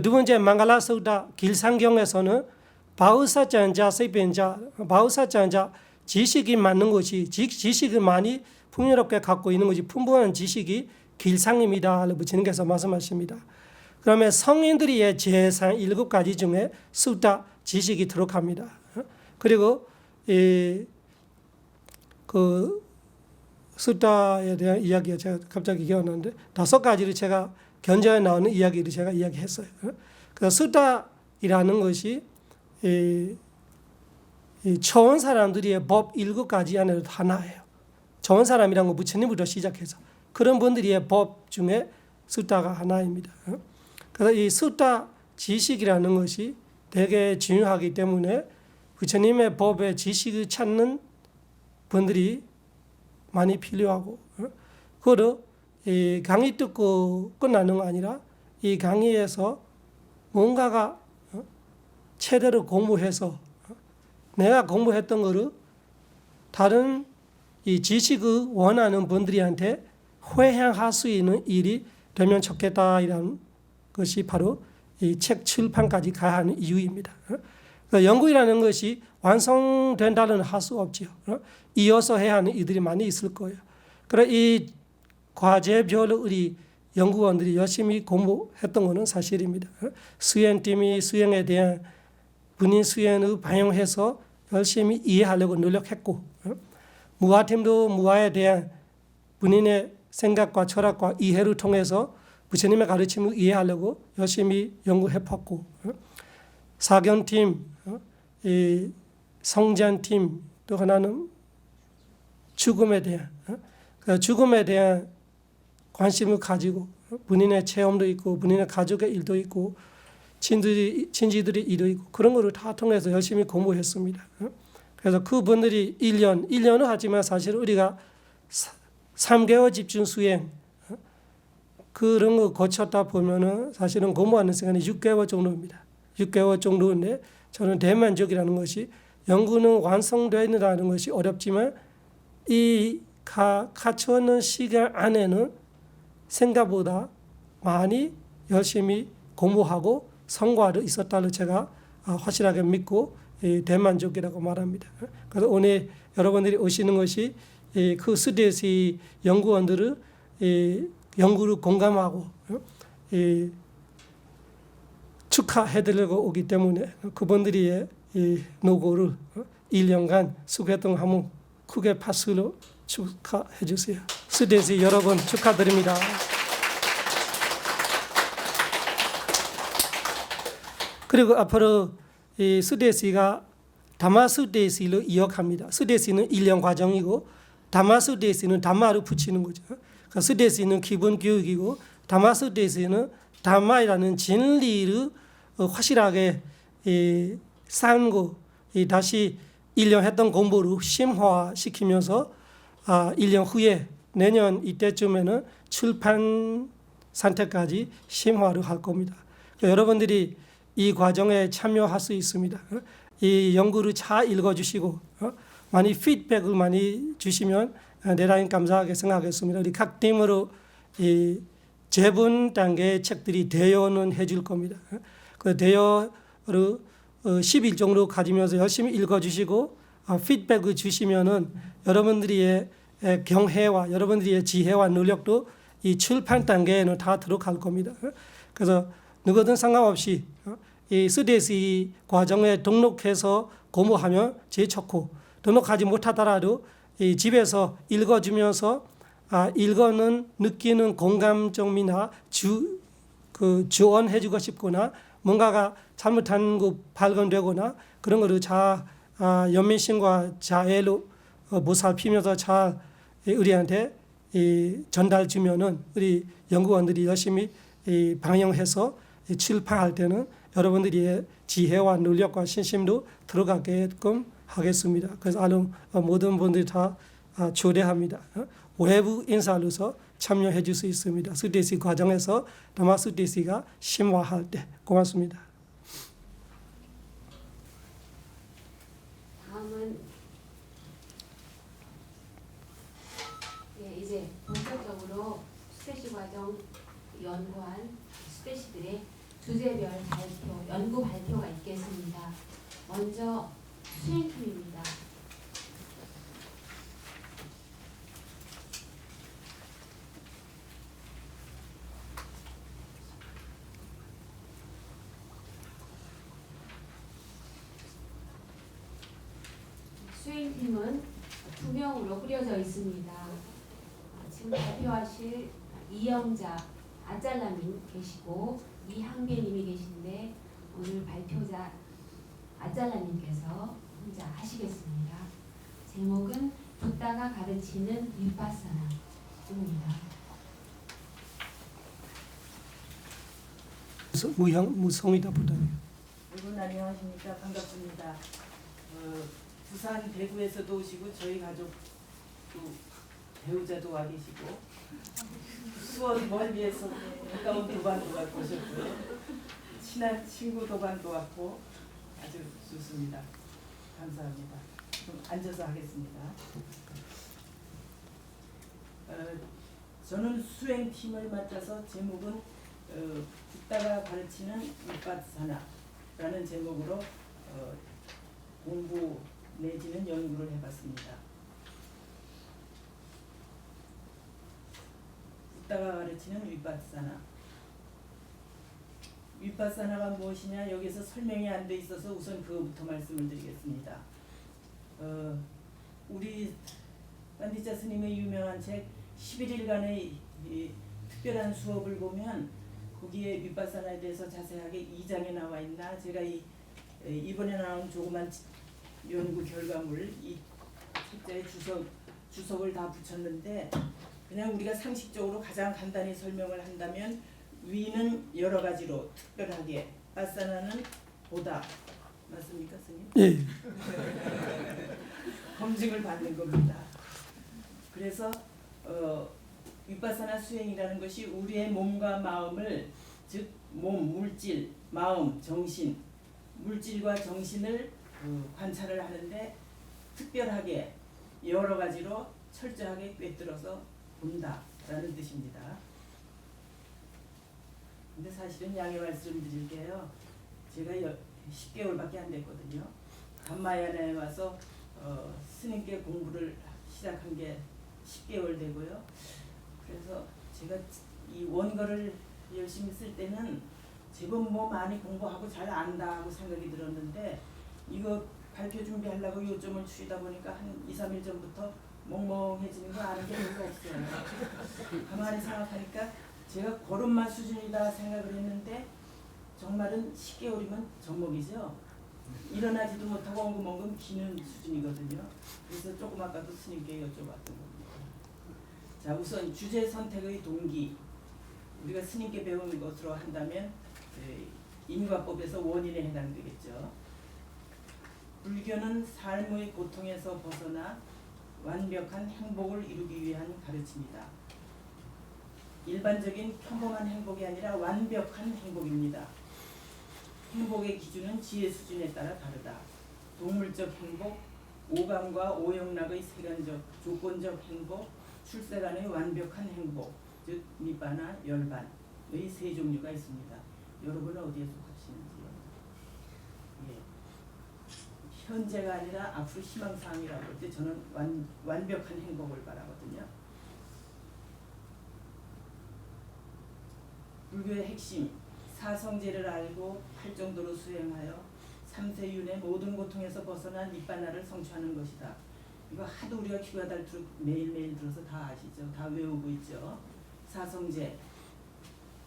두 번째 망갈라 수다 길상경에서는 바우사짠자 세변자 바우사짠자 지식이 많은 것이 지식을 많이 풍요롭게 갖고 있는 것이 풍부한 지식이 길상입니다. 부처님께서 말씀하십니다. 그러면 성인들의 재산 7가지 중에 수다 지식이 들어갑니다. 그리고 그 수다에 대한 이야기가 제가 갑자기 기억나는데 5가지를 제가 견자에 나오는 이야기를 제가 이야기했어요. 그래서 수다이라는 것이 이 초원 사람들의 법 7가지 안에도 하나예요. 초원 사람이란 거 부처님부터 시작해서 그런 분들의 법 중에 수다가 하나입니다. 그래서 이 수다 지식이라는 것이 되게 중요하기 때문에 부처님의 법의 지식을 찾는 분들이 많이 필요하고, 그리고 이 강의 듣고 끝나는 거 아니라 이 강의에서 뭔가가 제대로 공부해서 내가 공부했던 거를 다른 이 지식을 원하는 분들한테 회향할 수 있는 일이 되면 좋겠다라는 것이 바로 이 책 출판까지 가야 하는 이유입니다. 연구이라는 것이 완성된다는 할 수 없지요. 이어서 해야 하는 일들이 많이 있을 거예요. 그래 이 과제별로 우리 연구원들이 열심히 공부했던 것은 사실입니다. 수행팀이 수행에 대한 본인 수행을 반영해서 열심히 이해하려고 노력했고, 무아팀도 무아에 대한 본인의 생각과 철학과 이해를 통해서 부처님의 가르침을 이해하려고 열심히 연구해봤고, 사견팀, 이 성장팀, 또 하나는 죽음에 대한 그 죽음에 대한 관심을 가지고 본인의 체험도 있고 본인의 가족의 일도 있고 친지들의 일도 있고 그런 거를 다 통해서 열심히 공부했습니다. 그래서 그분들이 1년은 하지만 사실 우리가 3개월 집중 수행 그런 거 거쳤다 보면은 사실은 공부하는 시간이 6개월 정도입니다. 6개월 정도인데 저는 대만족이라는 것이 연구는 완성된다는 것이 어렵지만 이 갖추었는 시간 안에는 생각보다 많이 열심히 공부하고 성과도 있었다를 제가 확실하게 믿고 대만족이라고 말합니다. 그래서 오늘 여러분들이 오시는 것이 그 스데시 연구원들을 연구를 공감하고 축하해드리려고 오기 때문에 그분들이 노고를 1년간 수고했던 한번 크게 박수로 축하해 주세요. 스데시 여러분 축하드립니다. 그리고 앞으로 이 스데시가 다마스데시로 이어갑니다. 스데시는 1년 과정이고 다마스데시는 담마를 붙이는 거죠. 그러니까 스데시는 기본 교육이고 다마스데시는 담마이라는 진리를 확실하게 쌓고 다시 1년 했던 공부를 심화시키면서 1년 후에 내년 이때쯤에는 출판 상태까지 심화를 할 겁니다. 그러니까 여러분들이 이 과정에 참여할 수 있습니다. 이 연구를 잘 읽어주시고 많이 피드백을 많이 주시면 대단히 감사하게 생각하겠습니다. 우리 각 팀으로 이 재본 단계의 책들이 대여는 해줄 겁니다. 그 대여를 10일 정도 가지면서 열심히 읽어주시고 피드백을 주시면은 여러분들의 경혜와 여러분들의 지혜와 노력도 이 출판 단계에는 다 들어갈 겁니다. 그래서 누구든 상관없이 이 스데시 과정에 등록해서 공부하면 제일 좋고 등록하지 못하더라도 이 집에서 읽어주면서 읽어는 느끼는 공감점이나 조언해주고 싶거나 뭔가가 잘못한 거 발견되거나 그런 거를 잘 연민심과 자애로 보살피면서 잘 우리한테 전달 주면은 우리 연구원들이 열심히 방영해서 출판할 때는 여러분들의 지혜와 노력과 신심도 들어가게끔 하겠습니다. 그래서 모든 분들이 다 초대합니다. 외부 인사로서 참여해 줄 수 있습니다. 스데시 과정에서 다마스데시가 심화할 때 고맙습니다. 다음은 이제 본격적으로 스데시 과정 연구한 스데시들의 주제별 발표, 연구 발표가 있겠습니다. 먼저 수행팀입니다. 수행팀은 2명으로 꾸려져 있습니다. 지금 발표하실 이영자, 아잘라님 계시고 이항배님이 계신데 오늘 발표자 아잘라님께서 혼자 하시겠습니다. 제목은 붓다가 가르치는 윗바사나입니다. 무성이다 보다요. 여러분 안녕하십니까. 반갑습니다. 부산 대구에서도 오시고 저희 가족 또 배우자도 와 계시고 수원 멀리에서 가까운 도반도 갖고 오셨고요. 친한 친구 도반도 왔고 아주 좋습니다. 감사합니다. 좀 앉아서 하겠습니다. 저는 수행팀을 맡아서 제목은 붓다가 가르치는 윗바사나라는 제목으로 공부 내지는 연구를 해봤습니다. 붓다가 가르치는 윗바사나. 윗바사나가 무엇이냐 여기서 설명이 안 돼 있어서 우선 그거부터 말씀을 드리겠습니다. 우리 반디자 스님의 유명한 책 11일간의 특별한 수업을 보면 거기에 윗바사나에 대해서 자세하게 2장에 나와 있나 제가 이번에 나온 조그만 연구 결과물 이 책자에 주석을 다 붙였는데 그냥 우리가 상식적으로 가장 간단히 설명을 한다면 위는 여러 가지로 특별하게 바사나는 보다 맞습니까, 스님? 예. 검증을 받는 겁니다. 그래서 윗바사나 수행이라는 것이 우리의 몸과 마음을 즉 몸, 물질, 마음, 정신 물질과 정신을 관찰을 하는데 특별하게 여러 가지로 철저하게 꿰뚫어서 본다라는 뜻입니다. 근데 사실은 양해 말씀드릴게요. 제가 10개월밖에 안 됐거든요. 감마야나에 와서 스님께 공부를 시작한 게 10개월 되고요. 그래서 제가 이 원거를 열심히 쓸 때는 제법 뭐 많이 공부하고 잘 안다 하고 생각이 들었는데 이거 발표 준비하려고 요점을 추리다 보니까 한 2, 3일 전부터 멍멍해지는 거 아는 게 별로 없어요. 가만히 생각하니까 제가 걸음마 수준이다 생각을 했는데 정말은 10개월이면 젖먹이죠. 일어나지도 못하고 엉금엉금 기는 수준이거든요. 그래서 조금 아까도 스님께 여쭤봤던 겁니다. 자, 우선 주제 선택의 동기 우리가 스님께 배운 것으로 한다면 인과법에서 원인에 해당되겠죠. 불교는 삶의 고통에서 벗어나 완벽한 행복을 이루기 위한 가르침이다. 일반적인 평범한 행복이 아니라 완벽한 행복입니다. 행복의 기준은 지혜 수준에 따라 다르다. 동물적 행복, 오감과 오영락의 세간적, 조건적 행복, 출세간의 완벽한 행복, 즉 니바나, 열반의 세 종류가 있습니다. 여러분은 어디에 속하시는지요? 예. 현재가 아니라 앞으로 희망사항이라고 할 때 저는 완벽한 행복을 바라거든요. 불교의 핵심, 사성제를 알고 팔정도로 수행하여 삼세윤의 모든 고통에서 벗어나 니바나를 성취하는 것이다. 이거 하도 우리가 귀가 닳도록 매일매일 들어서 다 아시죠? 다 외우고 있죠. 사성제.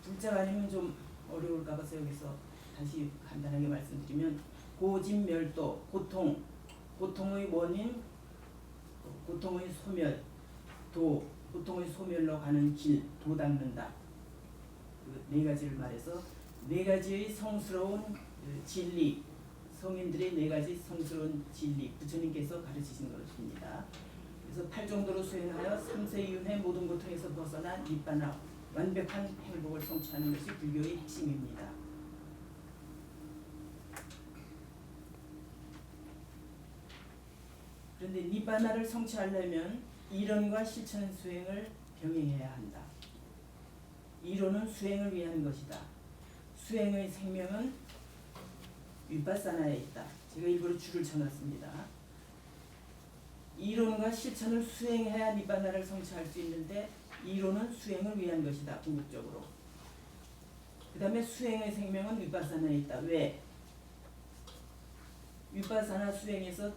둘째가 아니면 좀 어려울까 봐서 여기서 다시 간단하게 말씀드리면 고진멸도, 고통의 원인, 고통의 소멸, 고통의 소멸로 가는 길, 도 닦는다. 그 네 가지를 말해서 네 가지의 성스러운 진리, 성인들의 네 가지 성스러운 진리, 부처님께서 가르치신 것입니다. 그래서 팔정도로 수행하여 삼세윤회 모든 고통에서 벗어나 니바나, 완벽한 행복을 성취하는 것이 불교의 핵심입니다. 그런데 니바나를 성취하려면 이론과 실천 수행을 병행해야 한다. 이론은 수행을 위한 것이다. 수행의 생명은 윗바사나에 있다. 제가 일부러 줄을 쳐놨습니다. 이론과 실천을 수행해야 니바나를 성취할 수 있는데 이론은 수행을 위한 것이다. 궁극적으로. 그 다음에 수행의 생명은 윗바사나에 있다. 왜? 윗바사나 수행에서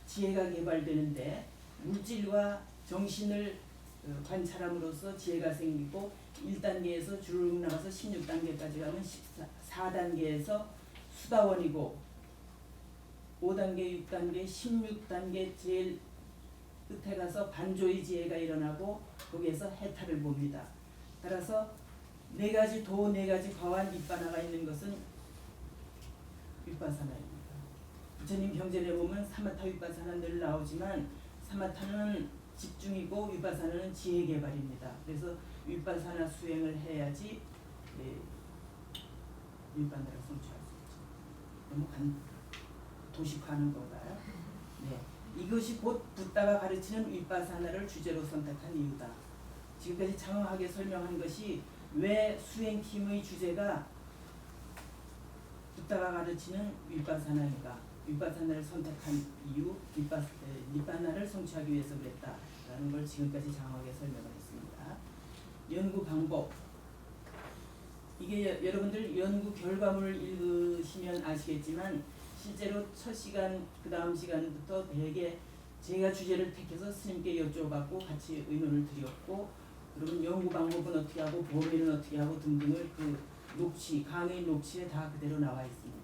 지혜가 개발되는데 물질과 정신을 관찰함으로써 지혜가 생기고 1단계에서 쭉 나가서 16단계까지 가면 14단계에서 수다원이고 5단계, 6단계, 16단계 제일 끝에 가서 반조의 지혜가 일어나고 거기에서 해탈을 봅니다. 따라서 네 가지 도, 네 가지 과한 윗바나가 있는 것은 윗바사나입니다. 부처님 경전에 보면 사마타 윗바사나 늘 나오지만 사마타는 집중이고 윗바사나는 지혜 개발입니다. 그래서 윗바사나 수행을 해야지 윗바나를 성취할 수 있죠. 너무 도식화하는 건가요? 네. 이것이 곧 붓다가 가르치는 윗바사나를 주제로 선택한 이유다. 지금까지 장황하게 설명한 것이 왜 수행팀의 주제가 붓다가 가르치는 윗바사나인가? 윗바사나를 선택한 이유, 니바나를 성취하기 위해서 그랬다라는 걸 지금까지 장황하게 설명을 했습니다. 연구 방법. 이게 여러분들 연구 결과물을 읽으시면 아시겠지만 실제로 첫 시간, 그 다음 시간부터 대개 제가 주제를 택해서 스님께 여쭤봤고 같이 의논을 드렸고 그러면 연구 방법은 어떻게 하고 범위는 어떻게 하고 등등을 그 녹취, 강의 녹취에 다 그대로 나와 있습니다.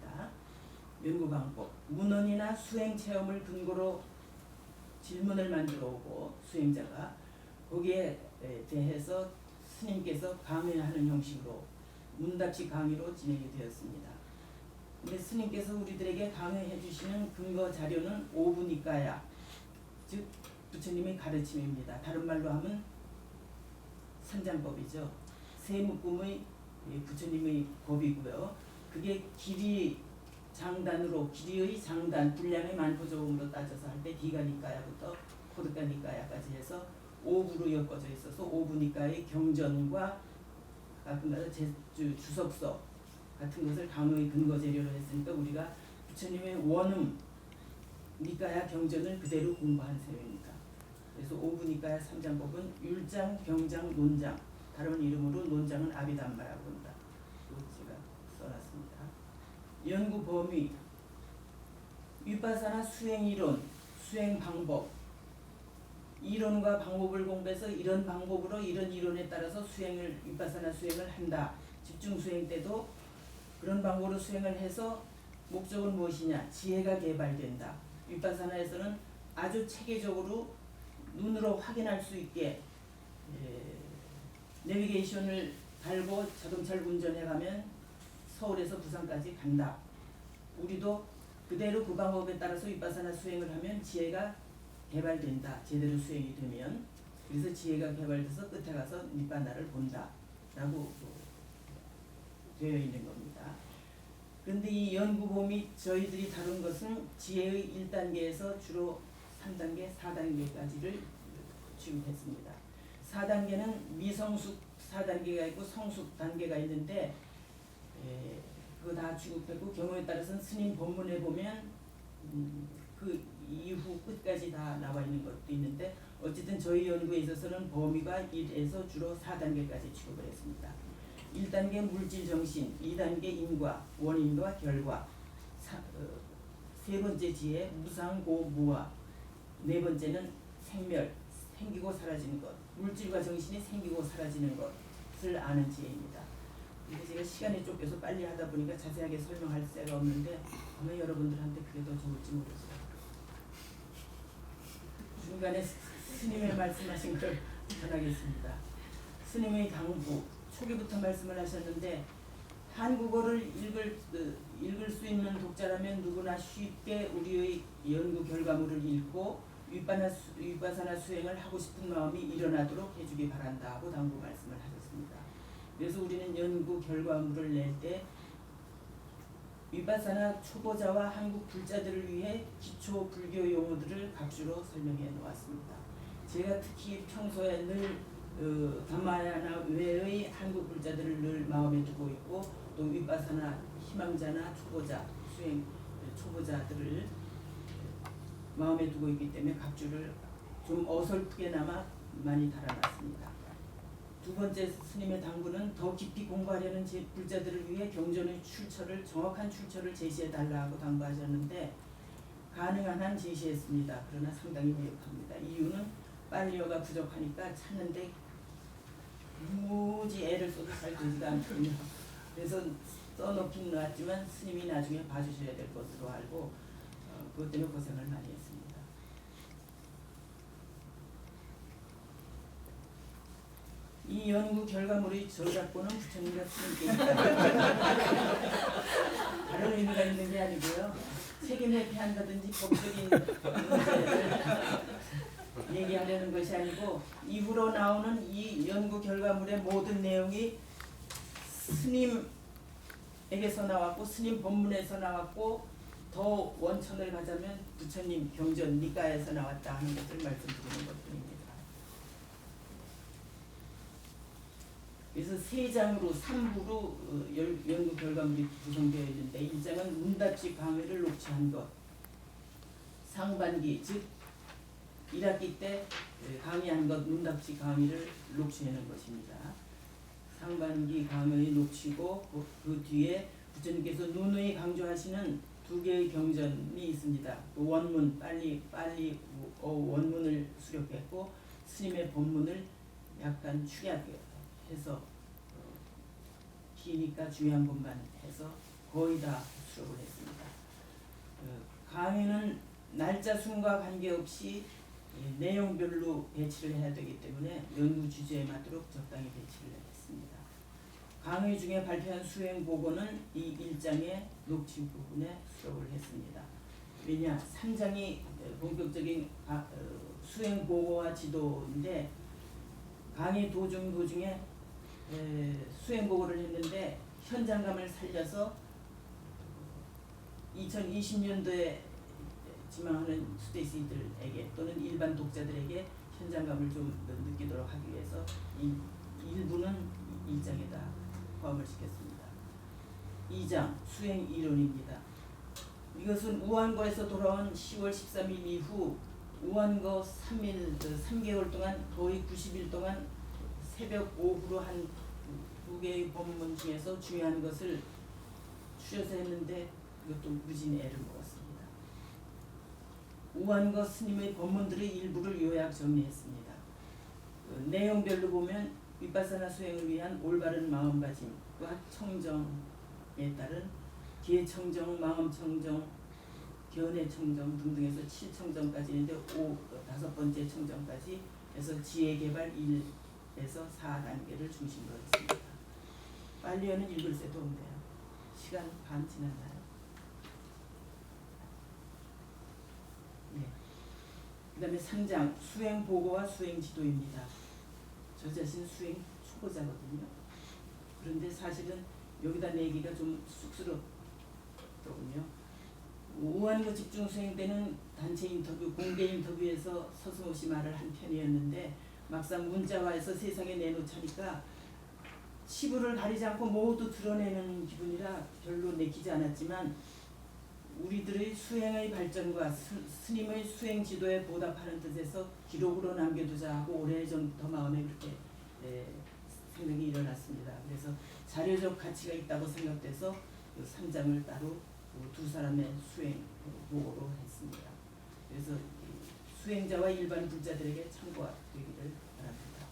연구 방법. 문헌이나 수행 체험을 근거로 질문을 만들어 오고 수행자가 거기에 대해서 스님께서 강의하는 형식으로 문답식 강의로 진행이 되었습니다. 근데 스님께서 우리들에게 강의해 주시는 근거 자료는 오부니까야, 즉 부처님의 가르침입니다. 다른 말로 하면 산장법이죠. 세묶음의 부처님의 법이고요. 그게 길이 장단으로, 길이의 장단, 분량의 만포조음으로 따져서 할 때 디가니까야부터 코드가니까야까지 해서 5부로 엮어져 있어서 오부니까의 경전과 가끔가다 주석서 같은 것을 강의 근거 재료로 했으니까 우리가 부처님의 원음 니까야 경전을 그대로 공부한 셈입니다. 그래서 오부니까야 삼장법은 율장, 경장, 논장, 다른 이름으로 논장은 아비담마라고 합니다. 제가 써놨습니다. 연구 범위, 위파사나 수행 이론, 수행 방법, 이론과 방법을 공부해서 이런 방법으로 이런 이론에 따라서 위파사나 수행을 한다. 집중 수행 때도 그런 방법으로 수행을 해서 목적은 무엇이냐? 지혜가 개발된다. 위파사나에서는 아주 체계적으로 눈으로 확인할 수 있게 내비게이션을 달고 자동차를 운전해가면 서울에서 부산까지 간다. 우리도 그대로 그 방법에 따라서 위파사나 수행을 하면 지혜가 개발된다. 제대로 수행이 되면. 그래서 지혜가 개발돼서 끝에 가서 니빠나를 본다. 라고 되어 있는 겁니다. 그런데 이 연구범위 저희들이 다룬 것은 지혜의 1단계에서 주로 3단계, 4단계까지를 취급했습니다. 4단계는 미성숙 4단계가 있고 성숙 단계가 있는데 그거 다 취급했고 경우에 따라서는 스님 법문에 보면 그 이후 끝까지 다 나와 있는 것도 있는데 어쨌든 저희 연구에 있어서는 범위가 1에서 주로 4단계까지 취급을 했습니다. 1단계 물질 정신, 2단계 인과, 원인과 결과, 세 번째 지혜 무상고무화, 네 번째는 생멸, 생기고 사라지는 것, 물질과 정신이 생기고 사라지는 것을 아는 지혜입니다. 근데 제가 시간이 쫓겨서 빨리 하다 보니까 자세하게 설명할 새가 없는데 아마 여러분들한테 그게 더 좋을지 모르겠어요. 중간에 스님의 말씀하신 걸 전하겠습니다. 스님의 당부, 초기부터 말씀을 하셨는데 한국어를 읽을 수 있는 독자라면 누구나 쉽게 우리의 연구 결과물을 읽고 위파사나 수행을 하고 싶은 마음이 일어나도록 해주기 바란다 하고 당부 말씀을 하셨습니다. 그래서 우리는 연구 결과물을 낼 때 위파사나 초보자와 한국 불자들을 위해 기초 불교 용어들을 각주로 설명해 놓았습니다. 제가 특히 평소에 늘 담마야나 외의 한국 불자들을 늘 마음에 두고 있고 또 위파사나 희망자나 초보자, 수행 초보자들을 마음에 두고 있기 때문에 각주를 좀 어설프게나마 많이 달아놨습니다. 두 번째 스님의 당부는 더 깊이 공부하려는 불자들을 위해 경전의 정확한 출처를 제시해달라고 당부하셨는데 가능한 한 제시했습니다. 그러나 상당히 미흡합니다. 이유는 빨리어가 부족하니까 찾는데 무지 애를 써도 잘 되지가 않거든요. 그래서 써놓긴 놨지만 스님이 나중에 봐주셔야 될 것으로 알고 그것 때문에 고생을 많이 했습니다. 이 연구 결과물의 저작권은 부처님과 스님께 있다. 다른 의미가 있는 게 아니고요. 책임 회피한다든지 법적인 문제를 얘기하려는 것이 아니고 이후로 나오는 이 연구 결과물의 모든 내용이 스님에게서 나왔고 스님 법문에서 나왔고 더 원천을 가자면 부처님 경전 니까에서 나왔다 하는 것을 말씀드리는 것뿐입니다. 그래서 세 장으로 3부로 연구 결과물이 구성되어 있는데 1장은 문답식 강의를 녹취한 것, 상반기 즉 1학기 때 강의한 것 문답식 강의를 녹취하는 것입니다. 상반기 강의 녹취고 그 뒤에 부처님께서 누누이 강조하시는 두 개의 경전이 있습니다. 그 원문 빨리 원문을 수록했고 스님의 본문을 약간 축약해서 기니까 중요한 것만 해서 거의 다 수록을 했습니다. 강의는 날짜 순과 관계없이 내용별로 배치를 해야 되기 때문에 연구 주제에 맞도록 적당히 배치를 했습니다. 강의 중에 발표한 수행 보고는 이 1장의 녹취 부분에 수록을 했습니다. 왜냐 3장이 본격적인 수행 보고와 지도인데 강의 도중에 수행 보고를 했는데 현장감을 살려서 2020년도에 지망하는 스테이시들에게 또는 일반 독자들에게 현장감을 좀 느끼도록 하기 위해서 이 일부는 1장에다 포함을 시켰습니다. 2장 수행 이론입니다. 이것은 우한거에서 돌아온 10월 13일 이후 우한거 3개월 동안 거의 90일 동안 새벽 오후로 한 2개의 법문 중에서 중요한 것을 추려서 했는데 이것도 무진 애를 먹었습니다. 우한거 스님의 법문들의 일부를 요약 정리했습니다. 내용별로 보면 윗바사나 수행을 위한 올바른 마음가짐과 청정에 따른 기회청정, 마음청정, 견해청정 등등에서 7청정까지 있는데 5번째 청정까지 해서 지혜개발 1에서 4단계를 중심으로 했습니다. 빨리어는 읽을 새도 없네요. 시간 반 지났나요? 네. 그 다음에 3장 수행 보고와 수행 지도입니다. 저 자신 수행 초보자거든요. 그런데 사실은 여기다 내기가 좀 쑥스럽더군요. 우한거 집중 수행 때는 단체 인터뷰, 공개 인터뷰에서 서슴없이 말을 한 편이었는데 막상 문자화해서 세상에 내놓자니까 치부를 가리지 않고 모두 드러내는 기분이라 별로 내키지 않았지만 우리들의 수행의 발전과 스님의 수행 지도에 보답하는 뜻에서 기록으로 남겨두자 하고 오래전부터 마음에 그렇게 생각이 일어났습니다. 그래서 자료적 가치가 있다고 생각돼서 그 3장을 따로 두 사람의 수행 보고로 했습니다. 그래서 수행자와 일반 불자들에게 참고가 되기를 바랍니다.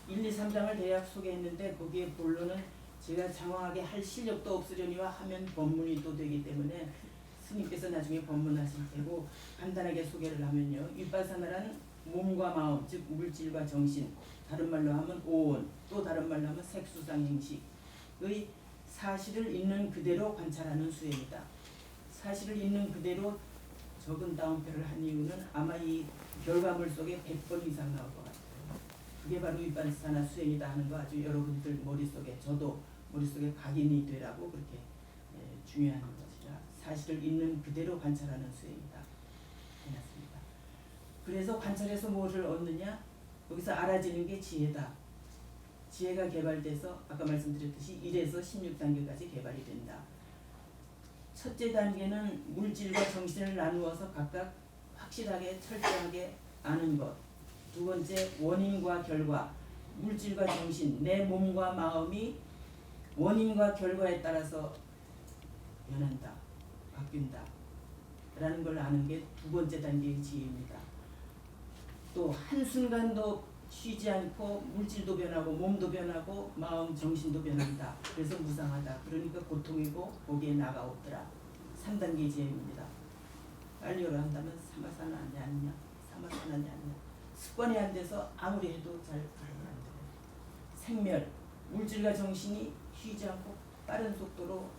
1, 2, 3장을 대략 소개했는데 거기에 본론은 제가 장황하게 할 실력도 없으려니와 하면 법문이 또 되기 때문에 스님께서 나중에 법문하실 테고 간단하게 소개를 하면요. 윗바사나란 몸과 마음, 즉 물질과 정신, 다른 말로 하면 오온, 또 다른 말로 하면 색수상 행식의 사실을 있는 그대로 관찰하는 수행이다. 사실을 있는 그대로 적은 다운표를 한 이유는 아마 이 결과물 속에 100번 이상 나올 것 같아요. 그게 바로 윗바사나 수행이다 하는 거 아주 여러분들 머릿속에 저도 머릿속에 각인이 되라고 그렇게 중요한 것이라 사실을 있는 그대로 관찰하는 수행이다 해놨습니다. 그래서 관찰해서 뭐를 얻느냐? 여기서 알아지는 게 지혜다. 지혜가 개발돼서 아까 말씀드렸듯이 1에서 16단계까지 개발이 된다. 첫째 단계는 물질과 정신을 나누어서 각각 확실하게 철저하게 아는 것. 두 번째 원인과 결과. 물질과 정신, 내 몸과 마음이 원인과 결과에 따라서 변한다. 바뀐다. 라는 걸 아는 게 두 번째 단계의 지혜입니다. 또 한순간도 쉬지 않고 물질도 변하고 몸도 변하고 마음 정신도 변한다. 그래서 무상하다. 그러니까 고통이고 거기에 나가 없더라. 3단계 지혜입니다. 빨리어로 한다면 사마사나냐 아니냐 사마사나냐 아니냐 습관이 안 돼서 아무리 해도 잘 안 돼요. 생멸 물질과 정신이 쉬지 않고 빠른 속도로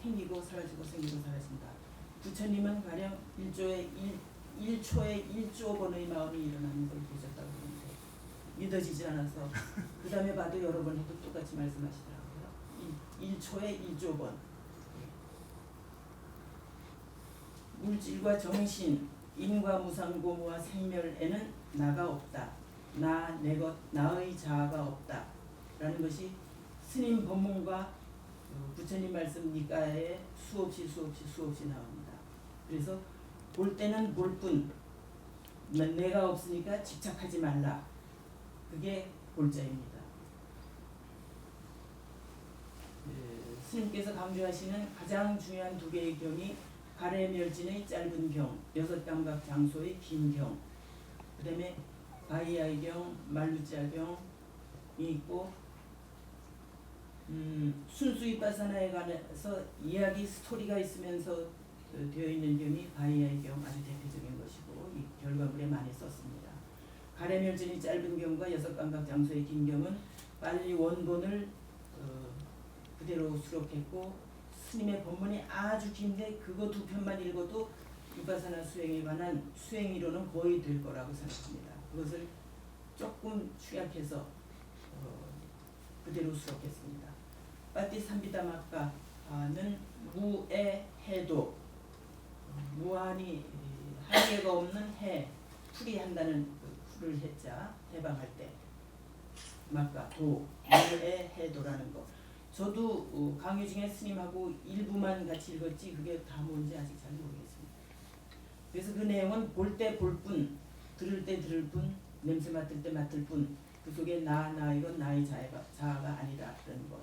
생기고 사라지고 생기고 사라진다. 부처님은 가령 1초에 1조 번의 마음이 일어나는 걸 보셨다고 하는데 믿어지지 않아서 그 다음에 봐도 여러 번 해도 똑같이 말씀하시더라고요. 1초에 1조 번. 물질과 정신, 인과 무상고무와 생멸에는 나가 없다. 나, 내 것, 나의 자아가 없다. 라는 것이 스님 법문과 부처님 말씀 니까에 수없이 나옵니다. 그래서 볼 때는 볼 뿐, 내가 없으니까 집착하지 말라. 그게 골자입니다. 스님께서 강조하시는 가장 중요한 두 개의 경이 가래멸진의 짧은 경, 6감각 장소의 긴 경, 그 다음에 바이아의 경, 말루자경이 있고 순수 윗바사나에 관해서 이야기 스토리가 있으면서 되어 있는 경이 바이아의 경우 아주 대표적인 것이고 이 결과물에 많이 썼습니다. 가래멸전이 짧은 경과 6감각 장소의 긴 경은 빨리 원본을 그대로 수록했고 스님의 법문이 아주 긴데 그거 2편만 읽어도 위파사나 수행에 관한 수행 이론은 거의 될 거라고 생각합니다. 그것을 조금 축약해서 그대로 수록했습니다. 빠띠삼비다마카는 무의 해도 무한히 한계가 없는 해 풀이한다는 그 풀을 해자 해방할 때 마카 도 무의 해도라는 거. 저도 강의 중에 스님하고 일부만 같이 읽었지 그게 다 뭔지 아직 잘 모르겠습니다. 그래서 그 내용은 볼 때 볼 뿐, 들을 때 들을 뿐, 냄새 맡을 때 맡을 뿐, 그 속에 이건 나의 자아가 아니라는 것.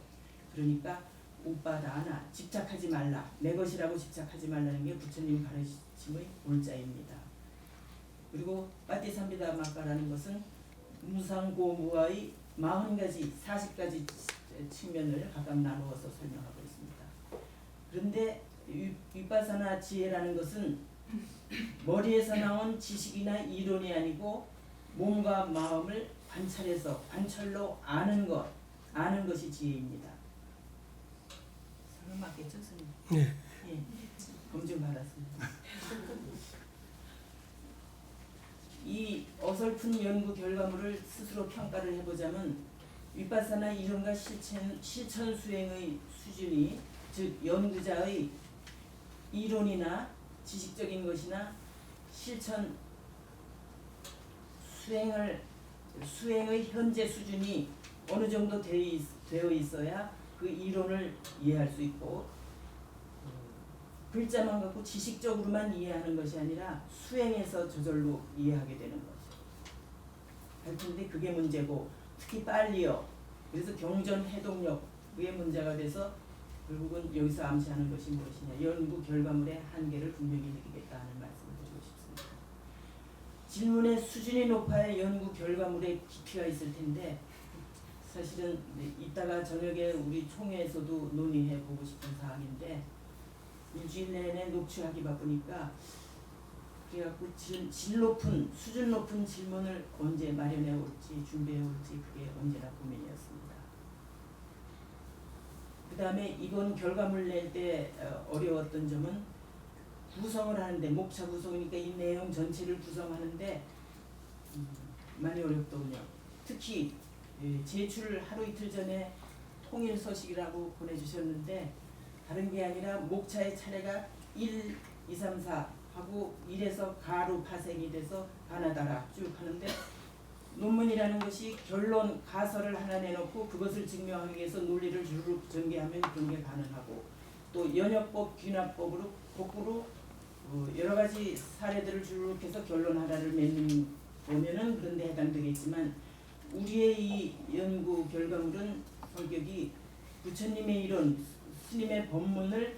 그러니까 우빠다나 집착하지 말라, 내 것이라고 집착하지 말라는 게 부처님 가르침의 올자입니다. 그리고 빠띠삼비다마카라는 것은 무상고무와의 40가지, 40가지 측면을 각각 나누어서 설명하고 있습니다. 그런데 위파사나 지혜라는 것은 머리에서 나온 지식이나 이론이 아니고 몸과 마음을 관찰해서 관찰로 아는 것이 지혜입니다. 설명 맞겠죠, 선생님? 네. 예, 검증 받았습니다. 이 어설픈 연구 결과물을 스스로 평가를 해보자면 위파사나 이론과 실천 수행의 수준이 즉 연구자의 이론이나 지식적인 것이나 실천 수행의 현재 수준이 어느 정도 되어 있어야 그 이론을 이해할 수 있고 글자만 갖고 지식적으로만 이해하는 것이 아니라 수행해서 저절로 이해하게 되는 것이죠. 할 텐데 그게 문제고 특히 빨리요. 그래서 경전 해동력의 문제가 돼서 결국은 여기서 암시하는 것이 무엇이냐. 연구 결과물의 한계를 분명히 느끼겠다 하는 말씀을 드리고 싶습니다. 질문의 수준이 높아야 연구 결과물에 깊이가 있을 텐데 사실은 이따가 저녁에 우리 총회에서도 논의해 보고 싶은 사항인데 일주일 내내 녹취하기 바쁘니까 그래갖고 수준 높은 질문을 언제 마련해 올지 준비해 올지 그게 언제나 고민이었습니다. 그 다음에 이번 결과물 낼 때 어려웠던 점은 구성을 하는데 목차 구성이니까 이 내용 전체를 구성하는데 많이 어렵더군요. 특히 제출 하루 이틀 전에 통일 서식이라고 보내주셨는데 다른 게 아니라 목차의 차례가 1, 2, 3, 4 하고 1에서 가로 파생이 돼서 가나다라 쭉 하는데 논문이라는 것이 결론 가설을 하나 내놓고 그것을 증명하기 위해서 논리를 주르륵 전개하면 그런 게 가능하고 또 연역법, 귀납법으로 거꾸로 여러 가지 사례들을 주르륵 해서 결론 하나를 보면은 그런 데 해당되겠지만 우리의 이 연구 결과물은 성격이 부처님의 이론, 스님의 법문을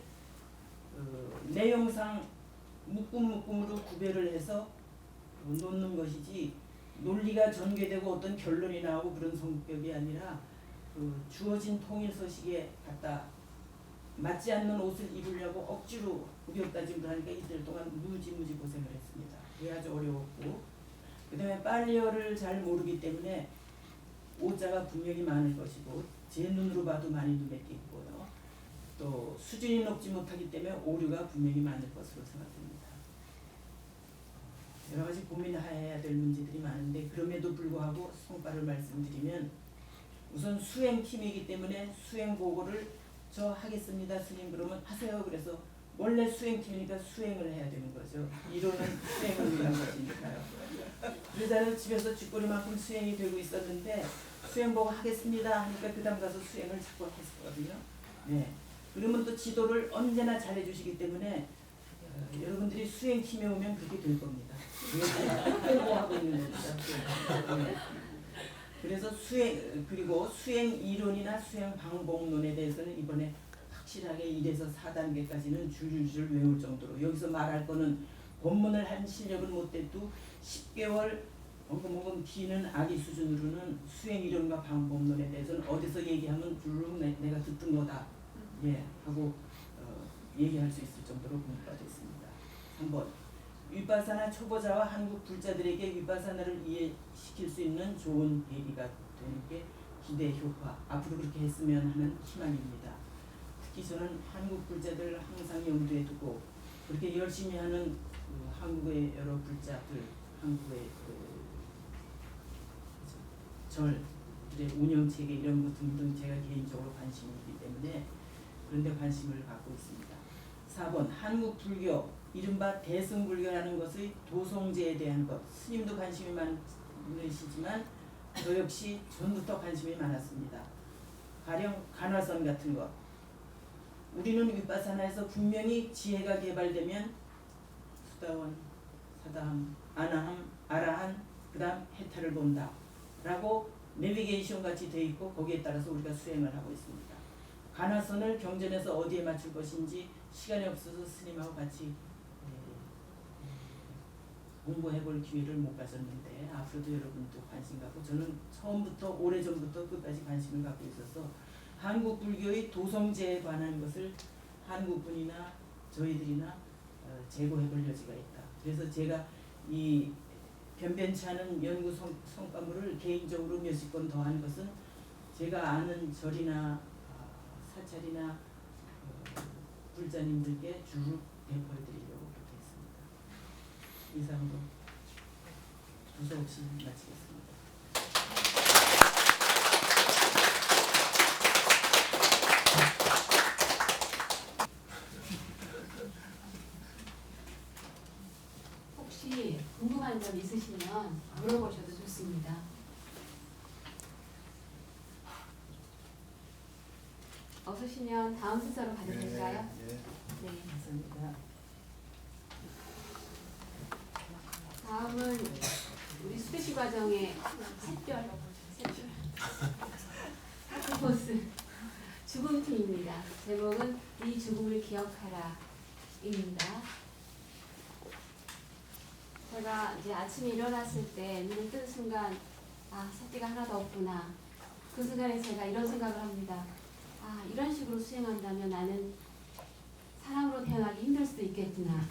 내용상 묶음으로 구별을 해서 놓는 것이지 논리가 전개되고 어떤 결론이 나오고 그런 성격이 아니라 주어진 통일서식에 갖다 맞지 않는 옷을 입으려고 억지로 우겨따짐을 하니까 이틀 동안 무지 고생을 했습니다. 그게 아주 어려웠고 그 다음에 빨리어를 잘 모르기 때문에 오자가 분명히 많을 것이고 제 눈으로 봐도 많이 눈에 띄고요. 또 수준이 높지 못하기 때문에 오류가 분명히 많을 것으로 생각됩니다. 여러 가지 고민해야 될 문제들이 많은데 그럼에도 불구하고 성과를 말씀드리면 우선 수행팀이기 때문에 수행 보고를 저 하겠습니다 스님 그러면 하세요. 그래서 원래 수행팀이니까 수행을 해야 되는 거죠. 이론은 수행을 위한 것이니까요. 그러자는 집에서 쥐꼬리만큼 수행이 되고 있었는데 수행 보고 하겠습니다 하니까 그 다음 가서 수행을 자꾸 했었거든요. 네. 그러면 또 지도를 언제나 잘해주시기 때문에 여러분들이 수행팀에 오면 그렇게 될 겁니다. 그래서 하고 있는 겁니다. 네. 그래서 그리고 수행 이론이나 수행 방법론에 대해서는 이번에 확실하게 1에서 4단계까지는 줄줄줄 외울 정도로 여기서 말할 거는 본문을 한 실력은 못돼도 10개월 엉금엉금 기는 아기 수준으로는 수행 이론과 방법론에 대해서는 어디서 얘기하면 주르륵 내가 듣던 거다. 예, 하고 얘기할 수 있을 정도로 공부가 됐습니다. 3번 윗바사나 초보자와 한국 불자들에게 윗바사나를 이해시킬 수 있는 좋은 계기가 되는 게 기대 효과. 앞으로 그렇게 했으면 하는 희망입니다. 특히 저는 한국 불자들을 항상 염두에 두고 그렇게 열심히 하는 한국의 여러 불자들, 한국의 절들의 운영 체계 이런 것 등등 제가 개인적으로 관심이 있기 때문에 그런 데 관심을 갖고 있습니다. 4번 한국 불교 이른바 대승불교라는 것의 도성제에 대한 것. 스님도 관심이 많으시지만 저 역시 전부터 관심이 많았습니다. 가령 간화선 같은 것. 우리는 윗바사나에서 분명히 지혜가 개발되면 수다원, 사다함, 아나함, 아라한, 그 다음 해탈을 본다 라고 내비게이션 같이 되어 있고 거기에 따라서 우리가 수행을 하고 있습니다. 간화선을 경전에서 어디에 맞출 것인지 시간이 없어서 스님하고 같이 공부해 볼 기회를 못 가졌는데 앞으로도 여러분도 관심 갖고 저는 처음부터 오래전부터 끝까지 관심을 갖고 있어서 한국 불교의 도성제에 관한 것을 한국분이나 저희들이나 제고해 볼 여지가 있다. 그래서 제가 이 변변치 않은 연구 성과물을 개인적으로 몇십 건 더 한 것은 제가 아는 절이나 사찰이나 불자님들께 주로 배포해 드리려고 그렇게 했습니다. 이상으로 두서없이 마치겠습니다. 혹시 궁금한 점 있으시면 물어보셔도 좋습니다. 없으시면 다음 순서로 가도 될까요? 네. 감사합니다. 다음은 우리 수대시 과정의 샛별 사크포스 죽음팀입니다. 제목은 이 죽음을 기억하라입니다. 제가 이제 아침에 일어났을 때 눈을 뜬 순간 새끼가 하나도 없구나. 그 순간에 제가 이런 생각을 합니다. 이런 식으로 수행한다면 나는 사람으로 태어나기 힘들 수도 있겠구나.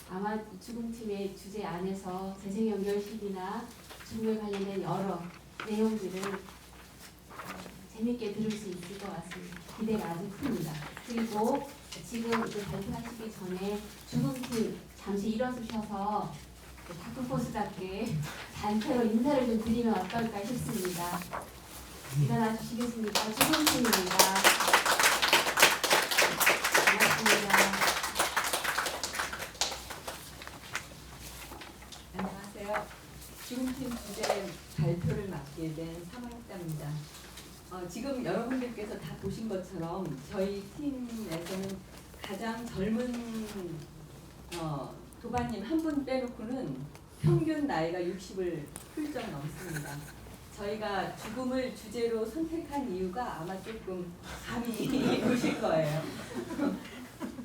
아마 죽음팀의 주제 안에서 재생연결식이나 죽음에 관련된 여러 내용들을 재밌게 들을 수 있을 것 같습니다. 기대가 아주 큽니다. 그리고 지금 발표하시기 전에 죽음팀 잠시 일어서셔서 다크포스답게 단체로 인사를 좀 드리면 어떨까 싶습니다. 일어나 주시겠습니까? 죽음팀입니다. 반갑습니다. 안녕하세요. 죽음팀 주제 발표를 맡게 된 사마학자입니다. 지금 여러분들께서 다 보신 것처럼 저희 팀에서는 가장 젊은 도반님 한 분 빼놓고는 평균 나이가 60을 훌쩍 넘습니다. 저희가 죽음을 주제로 선택한 이유가 아마 조금 감이 오실 거예요.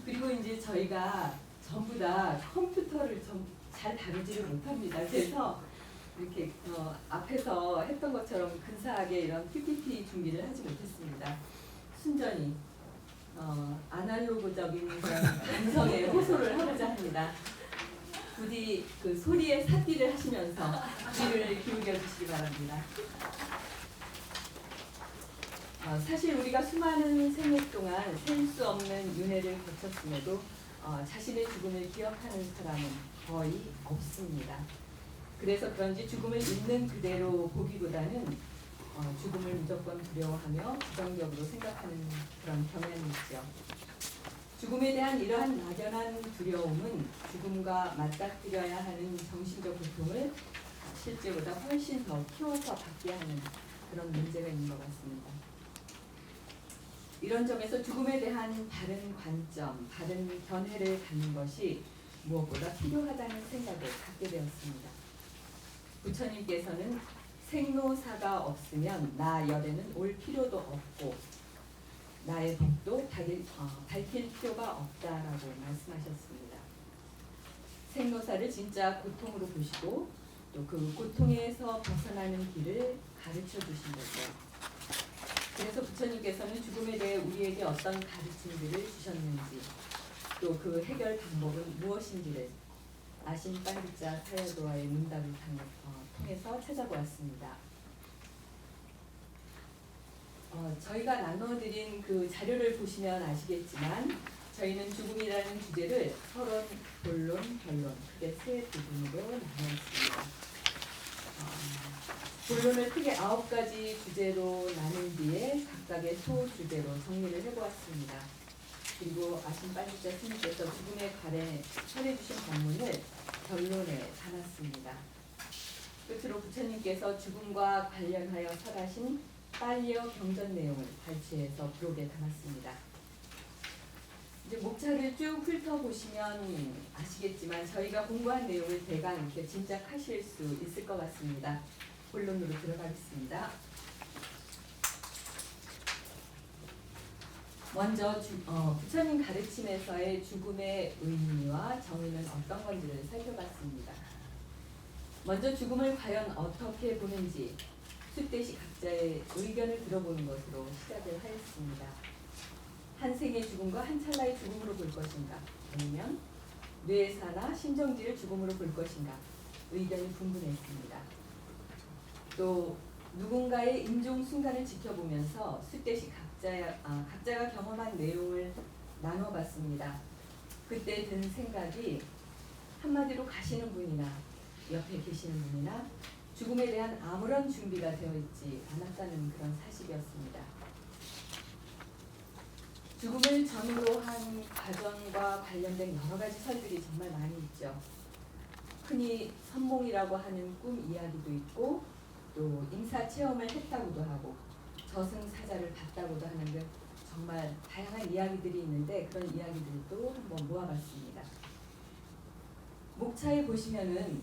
그리고 이제 저희가 전부 다 컴퓨터를 잘 다루지를 못합니다. 그래서 이렇게 앞에서 했던 것처럼 근사하게 이런 PPT 준비를 하지 못했습니다. 순전히 아날로그적인 그런 감성에 호소를 하고자 합니다. 부디 그 소리에 삿디를 하시면서 귀를 기울여 주시기 바랍니다. 사실 우리가 수많은 생애 동안 셀 수 없는 윤회를 거쳤음에도 자신의 죽음을 기억하는 사람은 거의 없습니다. 그래서 그런지 죽음을 있는 그대로 보기보다는 죽음을 무조건 두려워하며 부정적으로 생각하는 그런 경향이 있죠. 죽음에 대한 이러한 막연한 두려움은 죽음과 맞닥뜨려야 하는 정신적 고통을 실제보다 훨씬 더 키워서 받게 하는 그런 문제가 있는 것 같습니다. 이런 점에서 죽음에 대한 바른 관점, 바른 견해를 갖는 것이 무엇보다 필요하다는 생각을 갖게 되었습니다. 부처님께서는 생로사가 없으면 나 열에는 올 필요도 없고 나의 법도 밝힐 필요가 없다라고 말씀하셨습니다. 생로사를 진짜 고통으로 보시고 또 그 고통에서 벗어나는 길을 가르쳐 주신 거죠. 그래서 부처님께서는 죽음에 대해 우리에게 어떤 가르침들을 주셨는지 또 그 해결 방법은 무엇인지를 아신 빤디자 사야도와의 문답을 통해서 찾아보았습니다. 저희가 나눠드린 그 자료를 보시면 아시겠지만 저희는 죽음이라는 주제를 서론, 본론, 결론 크게 세 부분으로 나누었습니다. 본론을 크게 9가지 주제로 나눈 뒤에 각각의 소주제로 정리를 해보았습니다. 그리고 아신 빤디자 스님께서 죽음에 관해 설해주신 법문을 결론에 담았습니다. 끝으로 부처님께서 죽음과 관련하여 설하신 빨리어 경전 내용을 발췌해서 부록에 담았습니다. 이제 목차를 쭉 훑어보시면 아시겠지만 저희가 공부한 내용을 대강 이렇게 짐작하실 수 있을 것 같습니다. 본론으로 들어가겠습니다. 먼저 부처님 가르침에서의 죽음의 의미와 정의는 어떤 건지를 살펴봤습니다. 먼저 죽음을 과연 어떻게 보는지 숫대시 각자의 의견을 들어보는 것으로 시작을 하였습니다. 한 생의 죽음과 한 찰나의 죽음으로 볼 것인가, 아니면 뇌사나 심정지를 죽음으로 볼 것인가, 의견이 분분했습니다. 또 누군가의 임종 순간을 지켜보면서 숫대시 각자가 경험한 내용을 나눠봤습니다. 그때 든 생각이 한마디로 가시는 분이나 옆에 계시는 분이나 죽음에 대한 아무런 준비가 되어 있지 않았다는 그런 사실이었습니다. 죽음을 전후로 한 과정과 관련된 여러 가지 설들이 정말 많이 있죠. 흔히 선몽이라고 하는 꿈 이야기도 있고 또 임사 체험을 했다고도 하고 저승사자를 봤다고도 하는 등 정말 다양한 이야기들이 있는데 그런 이야기들도 한번 모아봤습니다. 목차에 보시면은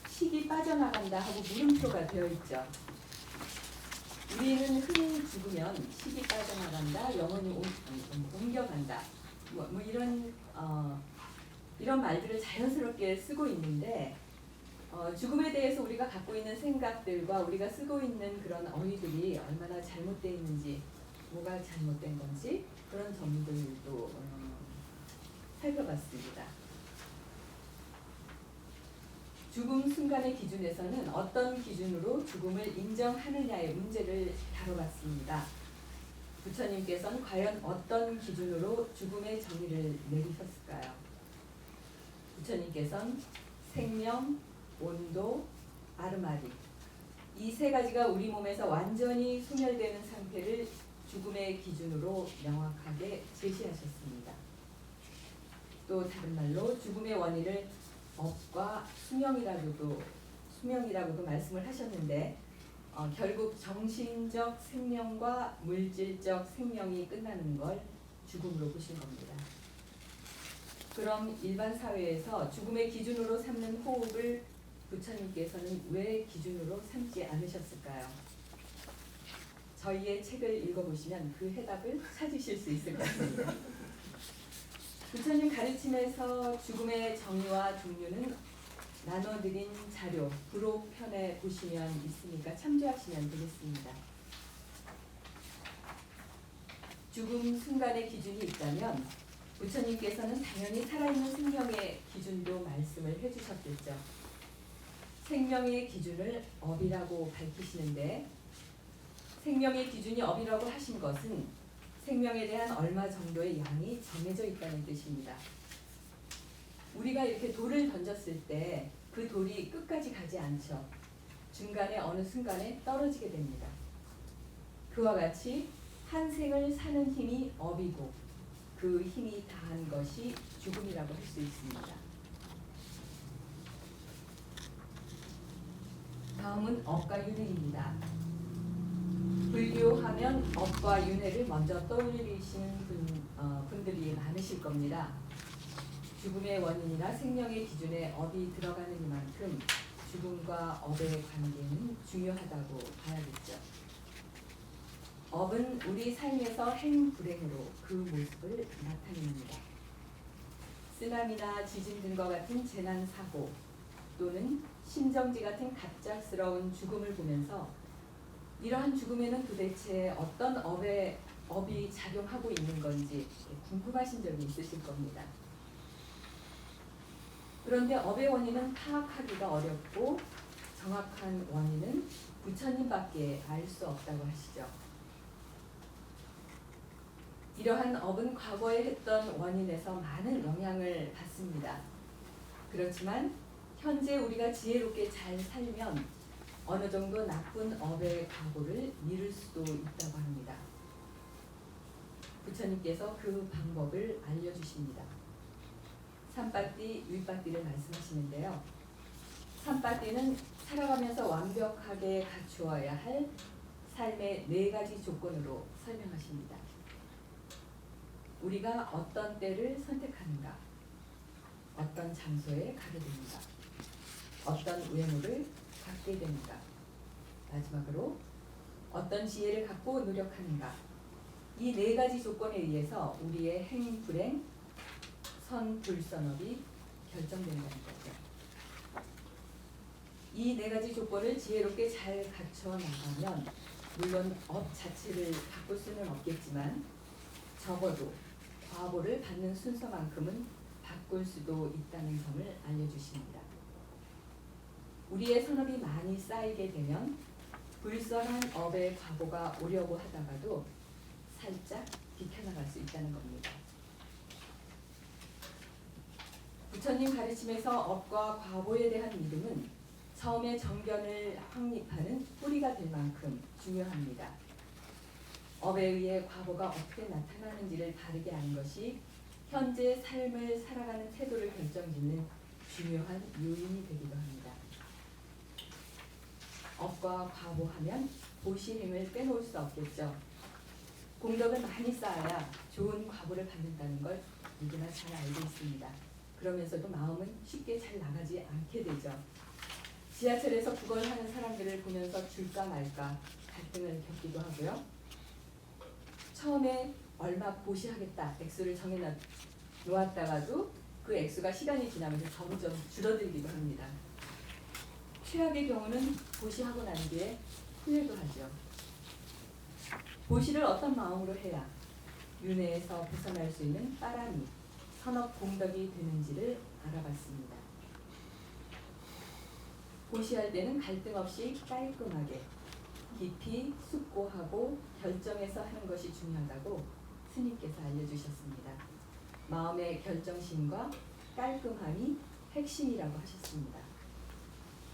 식이 빠져나간다 하고 물음표가 되어 있죠. 우리는 흔히 죽으면 식이 빠져나간다, 영혼이 옮겨간다, 뭐 이런 말들을 자연스럽게 쓰고 있는데 죽음에 대해서 우리가 갖고 있는 생각들과 우리가 쓰고 있는 그런 어휘들이 얼마나 잘못되어 있는지, 뭐가 잘못된 건지 그런 점들도 살펴봤습니다. 죽음 순간의 기준에서는 어떤 기준으로 죽음을 인정하느냐의 문제를 다뤄봤습니다. 부처님께서는 과연 어떤 기준으로 죽음의 정의를 내리셨을까요? 부처님께서는 생명, 온도, 아르마리 이 세 가지가 우리 몸에서 완전히 소멸되는 상태를 죽음의 기준으로 명확하게 제시하셨습니다. 또 다른 말로 죽음의 원인을 업과 수명이라고도 말씀을 하셨는데 결국 정신적 생명과 물질적 생명이 끝나는 걸 죽음으로 보신 겁니다. 그럼 일반 사회에서 죽음의 기준으로 삼는 호흡을 부처님께서는 왜 기준으로 삼지 않으셨을까요? 저희의 책을 읽어보시면 그 해답을 찾으실 수 있을 것 같습니다. 부처님 가르침에서 죽음의 정의와 종류는 나눠드린 자료, 부록편에 보시면 있으니까 참조하시면 되겠습니다. 죽음 순간의 기준이 있다면 부처님께서는 당연히 살아있는 생명의 기준도 말씀을 해주셨겠죠. 생명의 기준을 업이라고 밝히시는데 생명의 기준이 업이라고 하신 것은 생명에 대한 얼마 정도의 양이 정해져 있다는 뜻입니다. 우리가 이렇게 돌을 던졌을 때 그 돌이 끝까지 가지 않죠. 중간에 어느 순간에 떨어지게 됩니다. 그와 같이 한 생을 사는 힘이 업이고 그 힘이 다한 것이 죽음이라고 할 수 있습니다. 다음은 업과 윤회입니다. 불교하면 업과 윤회를 먼저 떠올리시는 분들이 많으실 겁니다. 죽음의 원인이나 생명의 기준에 업이 들어가는 이만큼 죽음과 업의 관계는 중요하다고 봐야겠죠. 업은 우리 삶에서 행불행으로 그 모습을 나타냅니다. 쓰나미나 지진 등과 같은 재난사고 또는 심정지 같은 갑작스러운 죽음을 보면서 이러한 죽음에는 도대체 어떤 업이 작용하고 있는 건지 궁금하신 적이 있으실 겁니다. 그런데 업의 원인은 파악하기가 어렵고 정확한 원인은 부처님밖에 알 수 없다고 하시죠. 이러한 업은 과거에 했던 원인에서 많은 영향을 받습니다. 그렇지만 현재 우리가 지혜롭게 잘 살면 어느 정도 나쁜 업의 과거를 미룰 수도 있다고 합니다. 부처님께서 그 방법을 알려주십니다. 삼빠띠, 윗빠띠를 말씀하시는데요. 삼빠띠는 살아가면서 완벽하게 갖추어야 할 삶의 4가지 조건으로 설명하십니다. 우리가 어떤 때를 선택하는가, 어떤 장소에 가게 되는가, 어떤 외모를 갖게 되는가, 마지막으로 어떤 지혜를 갖고 노력하는가. 이 4가지 조건에 의해서 우리의 행불행, 선불선업이 결정된다는 거죠. 이 4가지 조건을 지혜롭게 잘 갖춰 나가면 물론 업 자체를 바꿀 수는 없겠지만 적어도 과보를 받는 순서만큼은 바꿀 수도 있다는 점을 알려주십니다. 우리의 선업이 많이 쌓이게 되면 불선한 업의 과보가 오려고 하다가도 살짝 비켜나갈 수 있다는 겁니다. 부처님 가르침에서 업과 과보에 대한 믿음은 처음에 정견을 확립하는 뿌리가 될 만큼 중요합니다. 업에 의해 과보가 어떻게 나타나는지를 바르게 아는 것이 현재 삶을 살아가는 태도를 결정짓는 중요한 요인이 되기도 합니다. 업과 과보하면 보시 힘을 빼놓을 수 없겠죠. 공덕을 많이 쌓아야 좋은 과보를 받는다는 걸 누구나 잘 알고 있습니다. 그러면서도 마음은 쉽게 잘 나가지 않게 되죠. 지하철에서 그걸 하는 사람들을 보면서 줄까 말까 갈등을 겪기도 하고요. 처음에 얼마 보시하겠다 액수를 정해 놓았다가도 그 액수가 시간이 지나면서 점점 줄어들기도 합니다. 최악의 경우는 보시하고 난 뒤에 후회도 하죠. 보시를 어떤 마음으로 해야 윤회에서 벗어날 수 있는 빠람이 선업 공덕이 되는지를 알아봤습니다. 보시할 때는 갈등 없이 깔끔하게 깊이 숙고하고 결정해서 하는 것이 중요하다고 스님께서 알려주셨습니다. 마음의 결정심과 깔끔함이 핵심이라고 하셨습니다.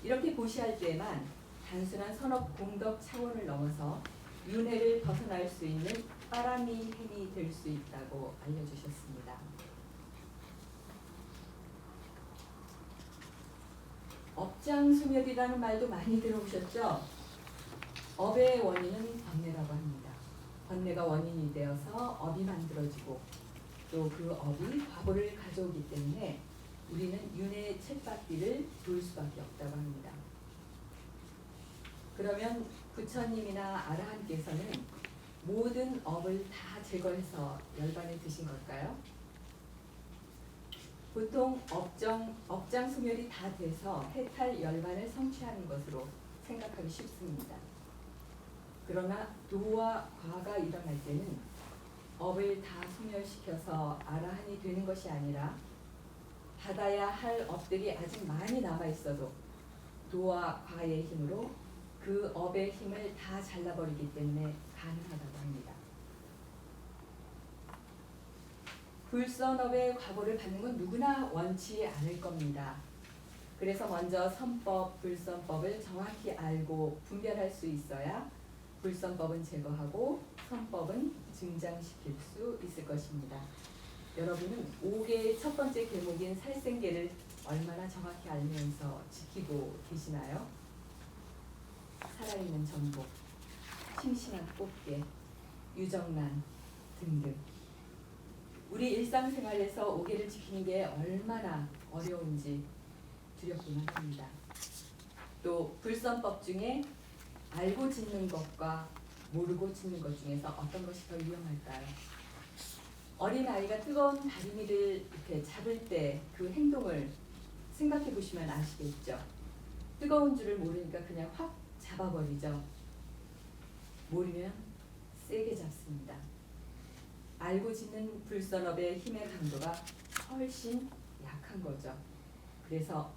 이렇게 보시할 때만 단순한 선업 공덕 차원을 넘어서 윤회를 벗어날 수 있는 빠람이 힘이 될 수 있다고 알려주셨습니다. 업장소멸이라는 말도 많이 들어보셨죠? 업의 원인은 번뇌라고 합니다. 번뇌가 원인이 되어서 업이 만들어지고 또 그 업이 과보를 가져오기 때문에 우리는 윤회의 쳇바퀴를 돌 수밖에 없다고 합니다. 그러면 부처님이나 아라한께서는 모든 업을 다 제거해서 열반에 드신 걸까요? 보통 업장 소멸이 다 돼서 해탈 열반을 성취하는 것으로 생각하기 쉽습니다. 그러나 도와 과가 일어날 때는 업을 다 소멸시켜서 아라한이 되는 것이 아니라 받아야 할 업들이 아직 많이 남아 있어도 도와 과의 힘으로 그 업의 힘을 다 잘라버리기 때문에 가능하다고 합니다. 불선업의 과보를 받는 건 누구나 원치 않을 겁니다. 그래서 먼저 선법, 불선법을 정확히 알고 분별할 수 있어야 불선법은 제거하고 선법은 증장시킬 수 있을 것입니다. 여러분은 5개의 첫 번째 계목인 살생계를 얼마나 정확히 알면서 지키고 계시나요? 살아있는 전복, 싱싱한 꽃게, 유정란 등등. 우리 일상생활에서 5개를 지키는 게 얼마나 어려운지 두렵기만 합니다. 또 불선법 중에 알고 짓는 것과 모르고 짓는 것 중에서 어떤 것이 더 위험할까요? 어린아이가 뜨거운 다리미를 이렇게 잡을 때 그 행동을 생각해 보시면 아시겠죠? 뜨거운 줄을 모르니까 그냥 확 잡아버리죠. 모르면 세게 잡습니다. 알고 짓는 불선업의 힘의 강도가 훨씬 약한 거죠. 그래서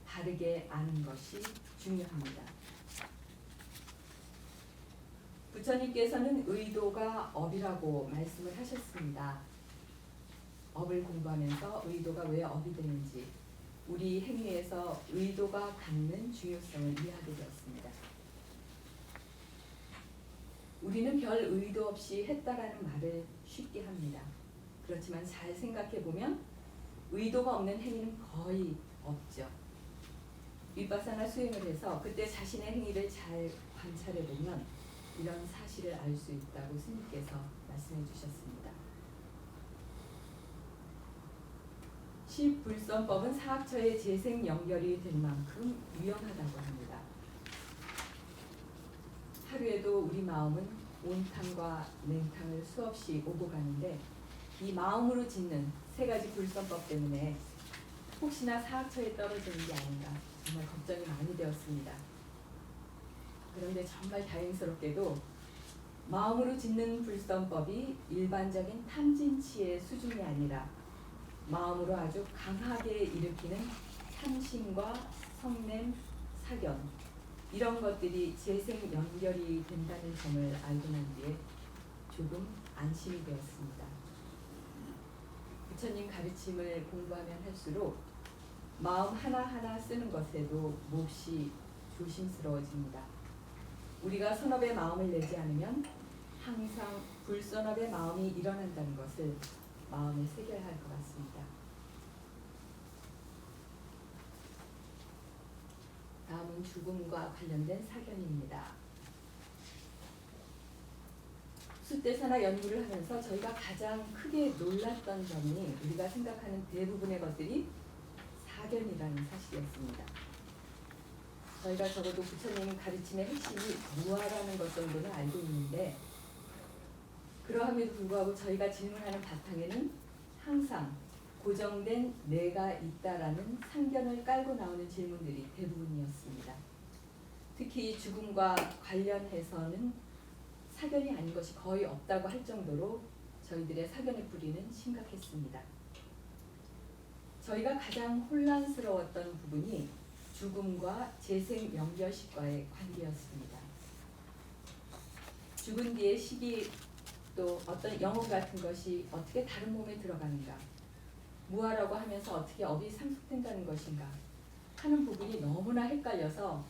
바르게 아는 것이 중요합니다. 부처님께서는 의도가 업이라고 말씀을 하셨습니다. 업을 공부하면서 의도가 왜 업이 되는지, 우리 행위에서 의도가 갖는 중요성을 이해하게 되었습니다. 우리는 별 의도 없이 했다라는 말을 쉽게 합니다. 그렇지만 잘 생각해 보면 의도가 없는 행위는 거의 없죠. 윗바사나 수행을 해서 그때 자신의 행위를 잘 관찰해 보면 이런 사실을 알 수 있다고 스님께서 말씀해 주셨습니다. 십불선법은 사학처의 재생 연결이 될 만큼 위험하다고 합니다. 하루에도 우리 마음은 온탕과 냉탕을 수없이 오고 가는데 이 마음으로 짓는 세 가지 불선법 때문에 혹시나 사학처에 떨어지는 게 아닌가 정말 걱정이 많이 되었습니다. 그런데 정말 다행스럽게도 마음으로 짓는 불선법이 일반적인 탐진치의 수준이 아니라 마음으로 아주 강하게 일으키는 탐심과 성냄, 사견 이런 것들이 재생 연결이 된다는 점을 알고 난 뒤에 조금 안심이 되었습니다. 부처님 가르침을 공부하면 할수록 마음 하나하나 쓰는 것에도 몹시 조심스러워집니다. 우리가 선업의 마음을 내지 않으면 항상 불선업의 마음이 일어난다는 것을 마음에 새겨야 할 것 같습니다. 다음은 죽음과 관련된 사견입니다. 숫대사나 연구를 하면서 저희가 가장 크게 놀랐던 점이 우리가 생각하는 대부분의 것들이 사견이라는 사실이었습니다. 저희가 적어도 부처님 가르침의 핵심이 무아라는 것 정도는 알고 있는데 그러함에도 불구하고 저희가 질문하는 바탕에는 항상 고정된 내가 있다라는 상견을 깔고 나오는 질문들이 대부분이었습니다. 특히 죽음과 관련해서는 사견이 아닌 것이 거의 없다고 할 정도로 저희들의 사견의 뿌리는 심각했습니다. 저희가 가장 혼란스러웠던 부분이 죽음과 재생 연결식과의 관계였습니다. 죽은 뒤의 시기 또 어떤 영혼 같은 것이 어떻게 다른 몸에 들어가는가, 무아라고 하면서 어떻게 업이 상속된다는 것인가 하는 부분이 너무나 헷갈려서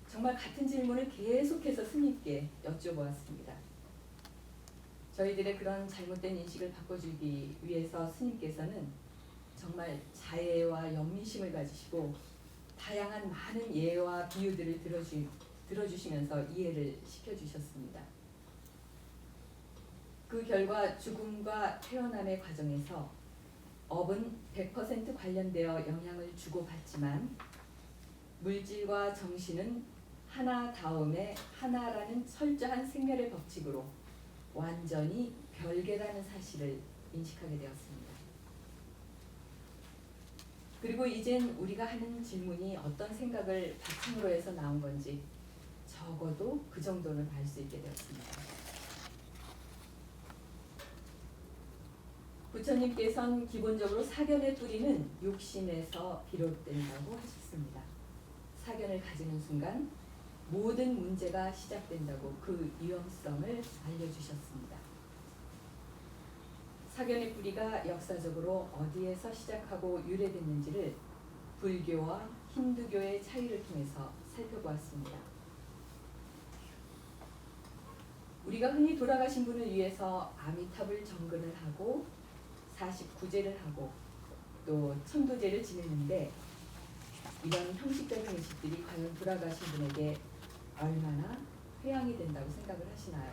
정말 같은 질문을 계속해서 스님께 여쭤보았습니다. 저희들의 그런 잘못된 인식을 바꿔주기 위해서 스님께서는 정말 자애와 연민심을 가지시고 다양한 많은 예와 비유들을 들어주시면서 이해를 시켜주셨습니다. 그 결과 죽음과 태어남의 과정에서 업은 100% 관련되어 영향을 주고받지만 물질과 정신은 하나 다음에 하나라는 철저한 생멸의 법칙으로 완전히 별개라는 사실을 인식하게 되었습니다. 그리고 이젠 우리가 하는 질문이 어떤 생각을 바탕으로 해서 나온 건지 적어도 그 정도는 알 수 있게 되었습니다. 부처님께서는 기본적으로 사견의 뿌리는 욕심에서 비롯된다고 하셨습니다. 사견을 가지는 순간 모든 문제가 시작된다고 그 위험성을 알려주셨습니다. 사견의 뿌리가 역사적으로 어디에서 시작하고 유래됐는지를 불교와 힌두교의 차이를 통해서 살펴보았습니다. 우리가 흔히 돌아가신 분을 위해서 아미타불 정근을 하고 49제를 하고 또 천도제를 지내는데 이런 형식적인 의식들이 과연 돌아가신 분에게 얼마나 회양이 된다고 생각을 하시나요?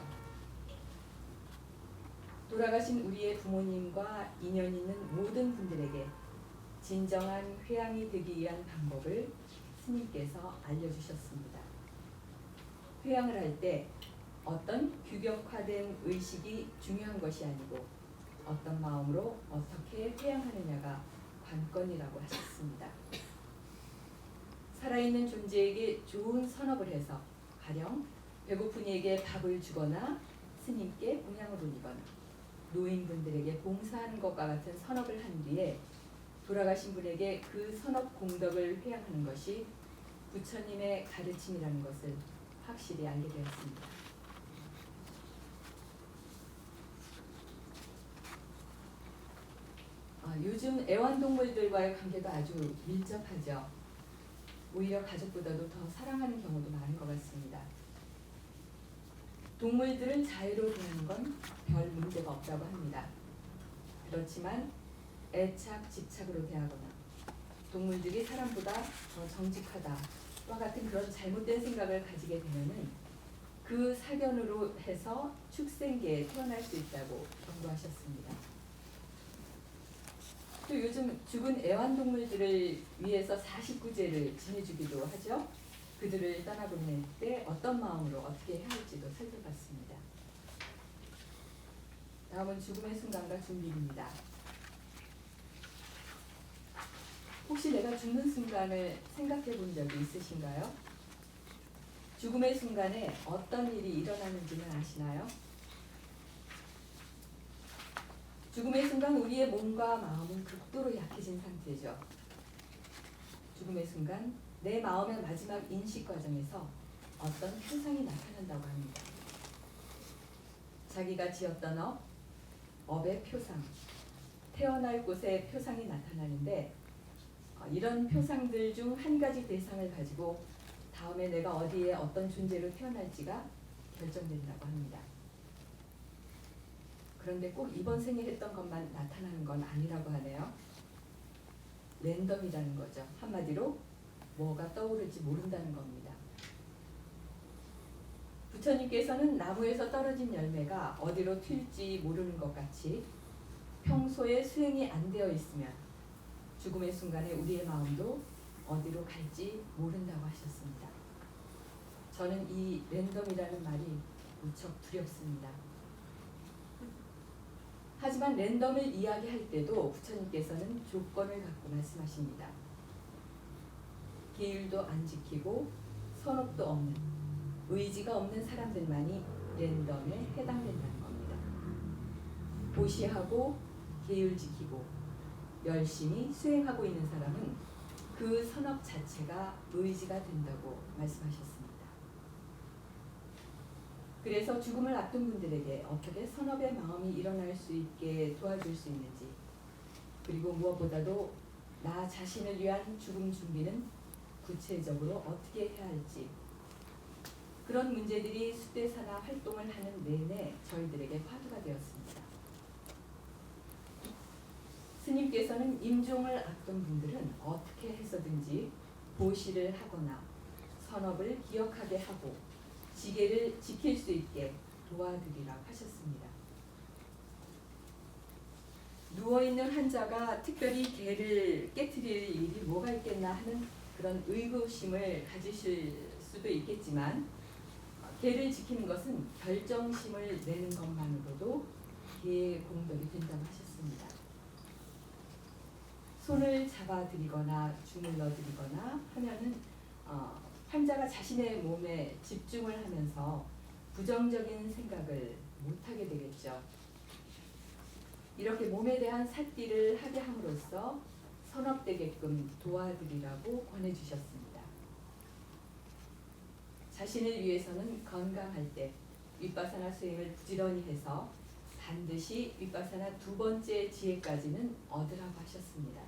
돌아가신 우리의 부모님과 인연 있는 모든 분들에게 진정한 회양이 되기 위한 방법을 스님께서 알려주셨습니다. 회양을 할 때 어떤 규격화된 의식이 중요한 것이 아니고 어떤 마음으로 어떻게 회양하느냐가 관건이라고 하셨습니다. 살아있는 존재에게 좋은 선업을 해서 가령 배고픈 이에게 밥을 주거나 스님께 공양을 올리거나 노인분들에게 봉사하는 것과 같은 선업을 한 뒤에 돌아가신 분에게 그 선업 공덕을 회양하는 것이 부처님의 가르침이라는 것을 확실히 알게 되었습니다. 요즘 애완동물들과의 관계도 아주 밀접하죠. 오히려 가족보다도 더 사랑하는 경우도 많은 것 같습니다. 동물들을 자유로 두는 건 별 문제가 없다고 합니다. 그렇지만 애착, 집착으로 대하거나 동물들이 사람보다 더 정직하다와 같은 그런 잘못된 생각을 가지게 되면은 그 사견으로 해서 축생계에 태어날 수 있다고 경고하셨습니다. 또 요즘 죽은 애완동물들을 위해서 49제를 지내주기도 하죠. 그들을 떠나보낼 때 어떤 마음으로 어떻게 해야 할지도 살펴봤습니다. 다음은 죽음의 순간과 준비입니다. 혹시 내가 죽는 순간을 생각해 본 적이 있으신가요? 죽음의 순간에 어떤 일이 일어나는지는 아시나요? 죽음의 순간 우리의 몸과 마음은 극도로 약해진 상태죠. 죽음의 순간 내 마음의 마지막 인식 과정에서 어떤 표상이 나타난다고 합니다. 자기가 지었던 업의 표상, 태어날 곳의 표상이 나타나는데 이런 표상들 중 한 가지 대상을 가지고 다음에 내가 어디에 어떤 존재로 태어날지가 결정된다고 합니다. 그런데 꼭 이번 생에 했던 것만 나타나는 건 아니라고 하네요. 랜덤이라는 거죠. 한마디로 뭐가 떠오를지 모른다는 겁니다. 부처님께서는 나무에서 떨어진 열매가 어디로 튈지 모르는 것 같이 평소에 수행이 안 되어 있으면 죽음의 순간에 우리의 마음도 어디로 갈지 모른다고 하셨습니다. 저는 이 랜덤이라는 말이 무척 두렵습니다. 하지만 랜덤을 이야기할 때도 부처님께서는 조건을 갖고 말씀하십니다. 계율도 안 지키고 선업도 없는 의지가 없는 사람들만이 랜덤에 해당된다는 겁니다. 보시하고 계율 지키고 열심히 수행하고 있는 사람은 그 선업 자체가 의지가 된다고 말씀하셨습니다. 그래서 죽음을 앞둔 분들에게 어떻게 선업의 마음이 일어날 수 있게 도와줄 수 있는지, 그리고 무엇보다도 나 자신을 위한 죽음 준비는 구체적으로 어떻게 해야 할지, 그런 문제들이 숫대사나 활동을 하는 내내 저희들에게 화두가 되었습니다. 스님께서는 임종을 앞둔 분들은 어떻게 해서든지 보시를 하거나 선업을 기억하게 하고 지계를 지킬 수 있게 도와드리라고 하셨습니다. 누워있는 환자가 특별히 계를 깨트릴 일이 뭐가 있겠나 하는 그런 의구심을 가지실 수도 있겠지만 계를 지키는 것은 결정심을 내는 것만으로도 계의 공덕이 된다고 하셨습니다. 손을 잡아드리거나 주물러드리거나 하면은 환자가 자신의 몸에 집중을 하면서 부정적인 생각을 못하게 되겠죠. 이렇게 몸에 대한 삿띠를 하게 함으로써 선업되게끔 도와드리라고 권해주셨습니다. 자신을 위해서는 건강할 때 윗바사나 수행을 부지런히 해서 반드시 윗바사나 두 번째 지혜까지는 얻으라고 하셨습니다.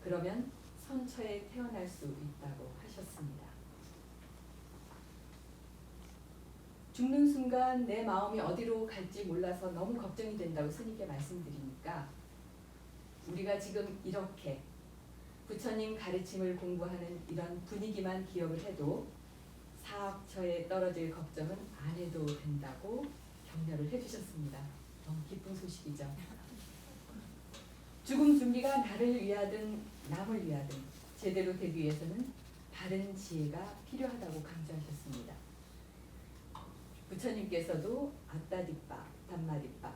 그러면 선처에 태어날 수 있다고 하셨습니다. 죽는 순간 내 마음이 어디로 갈지 몰라서 너무 걱정이 된다고 스님께 말씀드리니까 우리가 지금 이렇게 부처님 가르침을 공부하는 이런 분위기만 기억을 해도 사악처에 떨어질 걱정은 안 해도 된다고 격려를 해주셨습니다. 너무 기쁜 소식이죠. 죽음 준비가 나를 위하든 남을 위하든 제대로 되기 위해서는 바른 지혜가 필요하다고 강조하셨습니다. 부처님께서도 아따디빠, 단마디빠,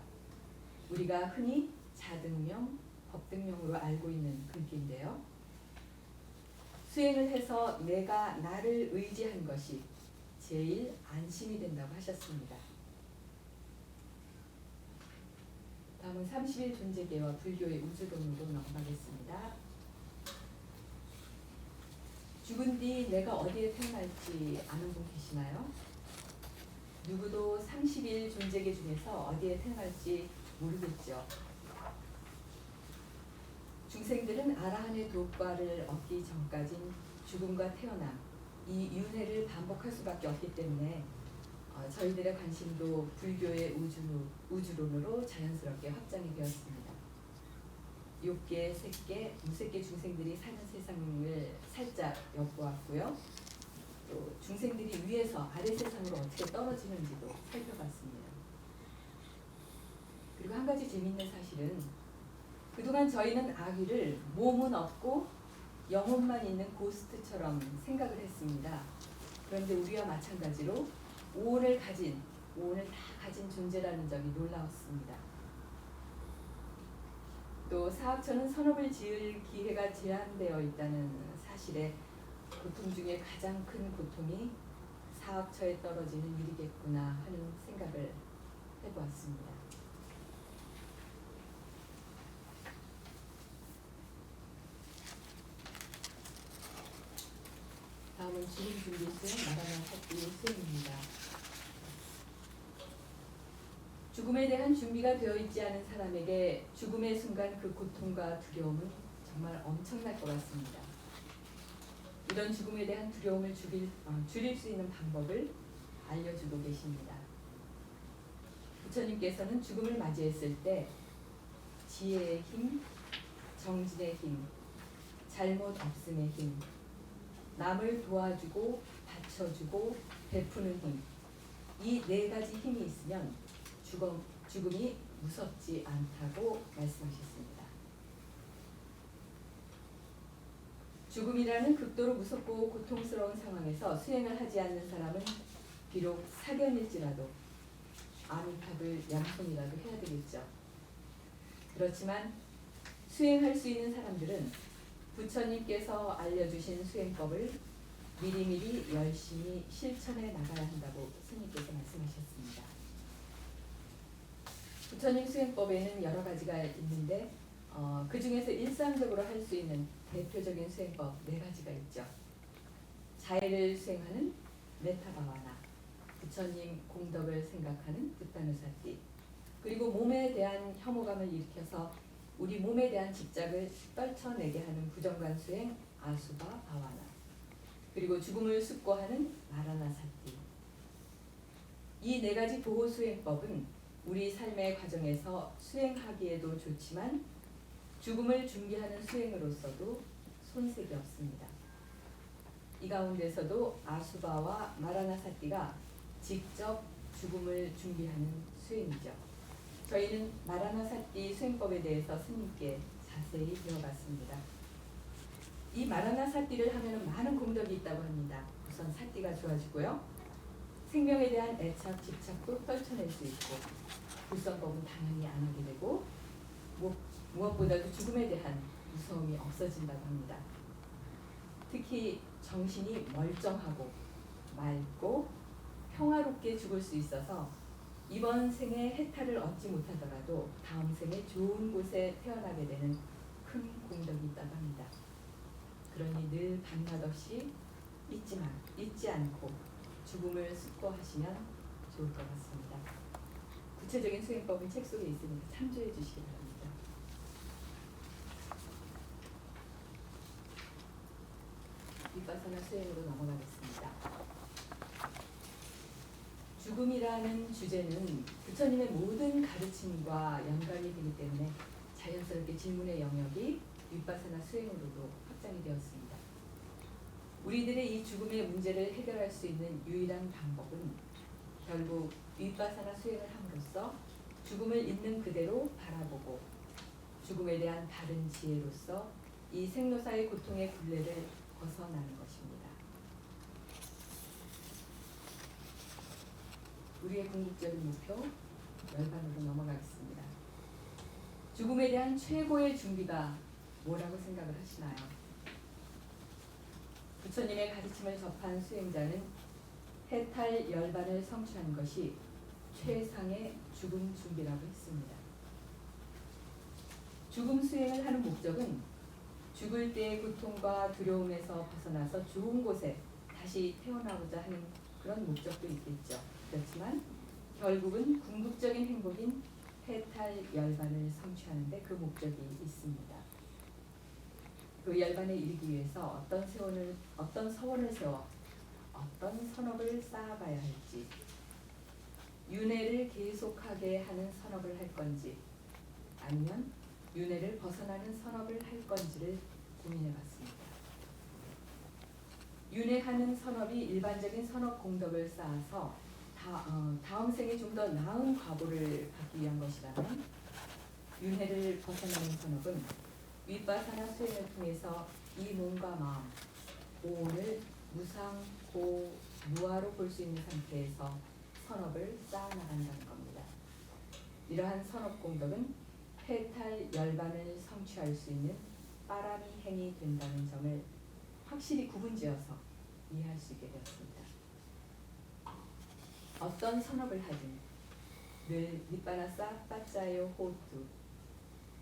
우리가 흔히 자등명, 법등명으로 알고 있는 글귀인데요. 수행을 해서 내가 나를 의지한 것이 제일 안심이 된다고 하셨습니다. 다음은 30일 존재계와 불교의 우주론으로 넘어가겠습니다. 죽은 뒤 내가 어디에 태어날지 아는 분 계시나요? 누구도 30일 존재계 중에서 어디에 태어날지 모르겠죠. 중생들은 아라한의 도과를 얻기 전까진 죽음과 태어남, 이 윤회를 반복할 수밖에 없기 때문에 저희들의 관심도 불교의 우주론으로 자연스럽게 확장이 되었습니다. 욕계, 색계, 무색계 중생들이 사는 세상을 살짝 엿보았고요. 또 중생들이 위에서 아래 세상으로 어떻게 떨어지는지도 살펴봤습니다. 그리고 한 가지 재미있는 사실은 그동안 저희는 아귀를 몸은 없고 영혼만 있는 고스트처럼 생각을 했습니다. 그런데 우리와 마찬가지로 오온을 다 가진 존재라는 점이 놀라웠습니다. 또 사학처는 선업을 지을 기회가 제한되어 있다는 사실에 고통 중에 가장 큰 고통이 사학처에 떨어지는 일이겠구나 하는 생각을 해보았습니다. 다음은 죽음 준비 수행 마라나 사띠 수행입니다. 죽음에 대한 준비가 되어 있지 않은 사람에게 죽음의 순간 그 고통과 두려움은 정말 엄청날 것 같습니다. 이런 죽음에 대한 두려움을 줄일 수 있는 방법을 알려주고 계십니다. 부처님께서는 죽음을 맞이했을 때 지혜의 힘, 정진의 힘, 잘못 없음의 힘, 남을 도와주고 받쳐주고 베푸는 힘, 이 네 가지 힘이 있으면 죽음이 무섭지 않다고 말씀하셨습니다. 죽음이라는 극도로 무섭고 고통스러운 상황에서 수행을 하지 않는 사람은 비록 사견일지라도 아미탑을 양손이라도 해야 되겠죠. 그렇지만 수행할 수 있는 사람들은 부처님께서 알려주신 수행법을 미리미리 열심히 실천해 나가야 한다고 스님께서 말씀하셨습니다. 부처님 수행법에는 여러 가지가 있는데 그 중에서 일상적으로 할 수 있는 대표적인 수행법 4가지가 있죠. 자해를 수행하는 메타바와나, 부처님 공덕을 생각하는 부타누사띠, 그리고 몸에 대한 혐오감을 일으켜서 우리 몸에 대한 집착을 떨쳐내게 하는 부정관 수행 아수바 바와나, 그리고 죽음을 숙고하는 마라나사띠. 이 4가지 보호 수행법은 우리 삶의 과정에서 수행하기에도 좋지만 죽음을 준비하는 수행으로서도 손색이 없습니다. 이 가운데서도 아수바와 마라나사띠가 직접 죽음을 준비하는 수행이죠. 저희는 마라나사띠 수행법에 대해서 스님께 자세히 배워봤습니다. 이 마라나사띠를 하면 많은 공덕이 있다고 합니다. 우선 사띠가 좋아지고요. 생명에 대한 애착, 집착도 떨쳐낼 수 있고 불성법은 당연히 안 하게 되고 무엇보다도 죽음에 대한 무서움이 없어진다고 합니다. 특히 정신이 멀쩡하고 맑고 평화롭게 죽을 수 있어서 이번 생에 해탈을 얻지 못하더라도 다음 생에 좋은 곳에 태어나게 되는 큰 공덕이 있다고 합니다. 그러니 늘 밤낮 없이 잊지 않고 죽음을 숙고하시면 좋을 것 같습니다. 구체적인 수행법은 책 속에 있으니까 참조해 주시기 바랍니다. 윗바사나 수행으로 넘어가겠습니다. 죽음이라는 주제는 부처님의 모든 가르침과 연관이 되기 때문에 자연스럽게 질문의 영역이 윗바사나 수행으로도 확장이 되었습니다. 우리들의 이 죽음의 문제를 해결할 수 있는 유일한 방법은 결국 윗바사나 수행을 함으로써 죽음을 있는 그대로 바라보고 죽음에 대한 바른 지혜로서 이 생로사의 고통의 굴레를 벗어나는 것입니다. 우리의 궁극적인 목표 열반으로 넘어가겠습니다. 죽음에 대한 최고의 준비가 뭐라고 생각을 하시나요? 부처님의 가르침을 접한 수행자는 해탈 열반을 성취한 것이 최상의 죽음 준비라고 했습니다. 죽음 수행을 하는 목적은 죽을 때의 고통과 두려움에서 벗어나서 좋은 곳에 다시 태어나고자 하는 그런 목적도 있겠죠. 그렇지만 결국은 궁극적인 행복인 해탈 열반을 성취하는 데 그 목적이 있습니다. 그 열반에 이르기 위해서 어떤 서원을 세워 어떤 선업을 쌓아가야 할지, 윤회를 계속하게 하는 선업을 할 건지 아니면 윤회를 벗어나는 선업을 할 건지를 고민해 봤습니다. 윤회하는 선업이 일반적인 선업 공덕을 쌓아서 다음 생에 좀 더 나은 과보를 받기 위한 것이라면, 윤회를 벗어나는 선업은 윗바사나 수행을 통해서 이 몸과 마음, 오온을 무상, 무아로 볼 수 있는 상태에서 선업을 쌓아나간다는 겁니다. 이러한 선업 공덕은 해탈 열반을 성취할 수 있는 빠람이 행이 된다는 점을 확실히 구분지어서 이해할 수 있게 되었습니다. 어떤 선업을 하든 늘 니빠나사 빠짜요 호투,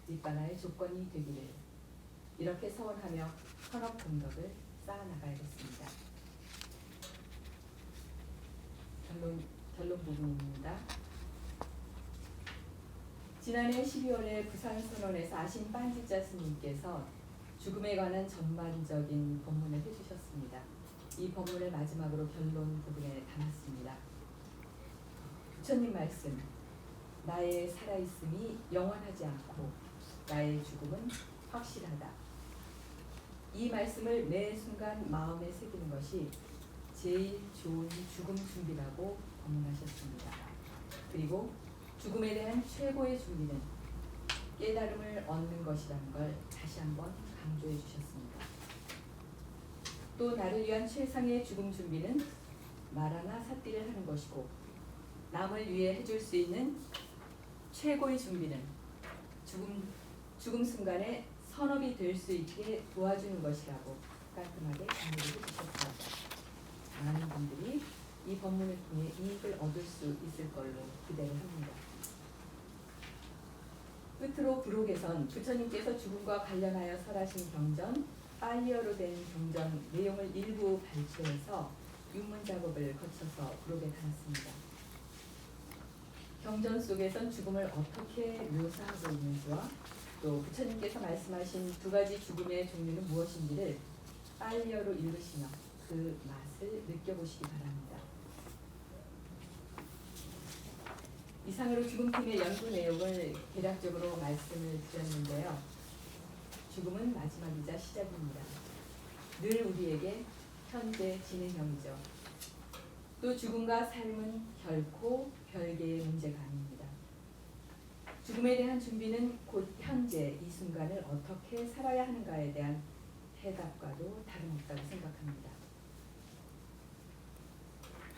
니빠나의 조건이 되기를, 이렇게 서원하며 선업 공덕을 쌓아나가야겠습니다. 결론 부분입니다. 지난해 12월에 부산선언에서 아신 빤지자 스님께서 죽음에 관한 전반적인 법문을 해주셨습니다. 이 법문을 마지막으로 결론 부분에 담았습니다. 부처님 말씀, 나의 살아있음이 영원하지 않고 나의 죽음은 확실하다. 이 말씀을 매 순간 마음에 새기는 것이 제일 좋은 죽음 준비라고 법문하셨습니다. 그리고 죽음에 대한 최고의 준비는 깨달음을 얻는 것이라는 걸 다시 한번 강조해 주셨습니다. 또 나를 위한 최상의 죽음 준비는 마라나 사띠를 하는 것이고, 남을 위해 해줄 수 있는 최고의 준비는 죽음 순간에 선업이 될 수 있게 도와주는 것이라고 깔끔하게 정리를 해주셨습니다. 많은 분들이 이 법문을 통해 이익을 얻을 수 있을 걸로 기대를 합니다. 끝으로 부록에선 부처님께서 죽음과 관련하여 설하신 경전, 빨리어로 된 경전 내용을 일부 발췌해서 윤문 작업을 거쳐서 부록에 담았습니다. 경전 속에선 죽음을 어떻게 묘사하고 있는지와 또 부처님께서 말씀하신 두 가지 죽음의 종류는 무엇인지를 빨리어로 읽으시며 그 맛을 느껴보시기 바랍니다. 이상으로 죽음팀의 연구 내용을 대략적으로 말씀을 드렸는데요. 죽음은 마지막이자 시작입니다. 늘 우리에게 현재 진행형이죠. 또 죽음과 삶은 결코 별개의 문제가 아닙니다. 죽음에 대한 준비는 곧 현재 이 순간을 어떻게 살아야 하는가에 대한 해답과도 다름없다고 생각합니다.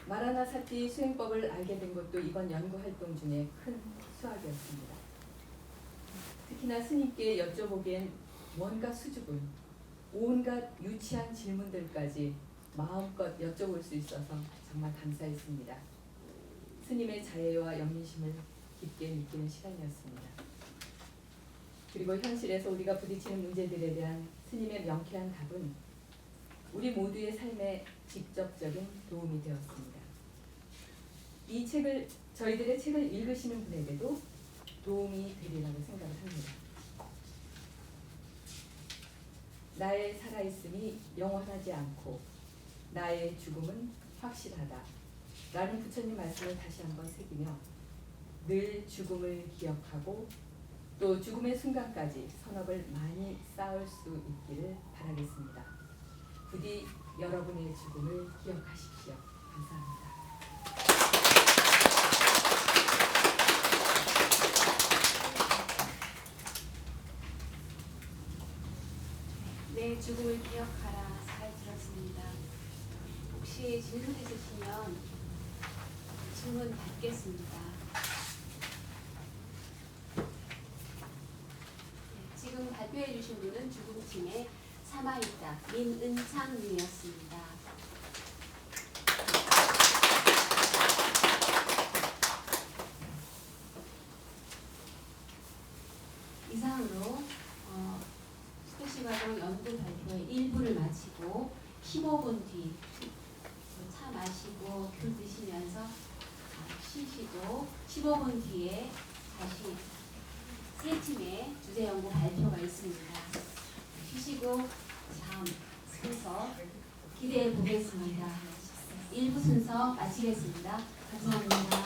마라나사티 수행법을 알게 된 것도 이번 연구 활동 중에 큰 수확이었습니다. 특히나 스님께 여쭤보기엔 뭔가 수줍은 온갖 유치한 질문들까지 마음껏 여쭤볼 수 있어서 정말 감사했습니다. 스님의 자애와 연민심을 깊게 느끼는 시간이었습니다. 그리고 현실에서 우리가 부딪히는 문제들에 대한 스님의 명쾌한 답은 우리 모두의 삶에 직접적인 도움이 되었습니다. 이 책을, 저희들의 책을 읽으시는 분에게도 도움이 되리라고 생각을 합니다. 나의 살아있음이 영원하지 않고 나의 죽음은 확실하다 라는 부처님 말씀을 다시 한번 새기며 늘 죽음을 기억하고 또 죽음의 순간까지 선업을 많이 쌓을 수 있기를 바라겠습니다. 부디 여러분의 죽음을 기억하십시오. 감사합니다. 내 죽음을 기억하라. 잘 들었습니다. 혹시 질문 있으시면 질문 받겠습니다. 지금 발표해 주신 분은 죽음팀의 사마이자 민은창 님이었습니다. 15분 뒤에 다시 세 팀의 주제 연구 발표가 있습니다. 쉬시고 다음 순서 기대해 보겠습니다. 1부 순서 마치겠습니다. 감사합니다.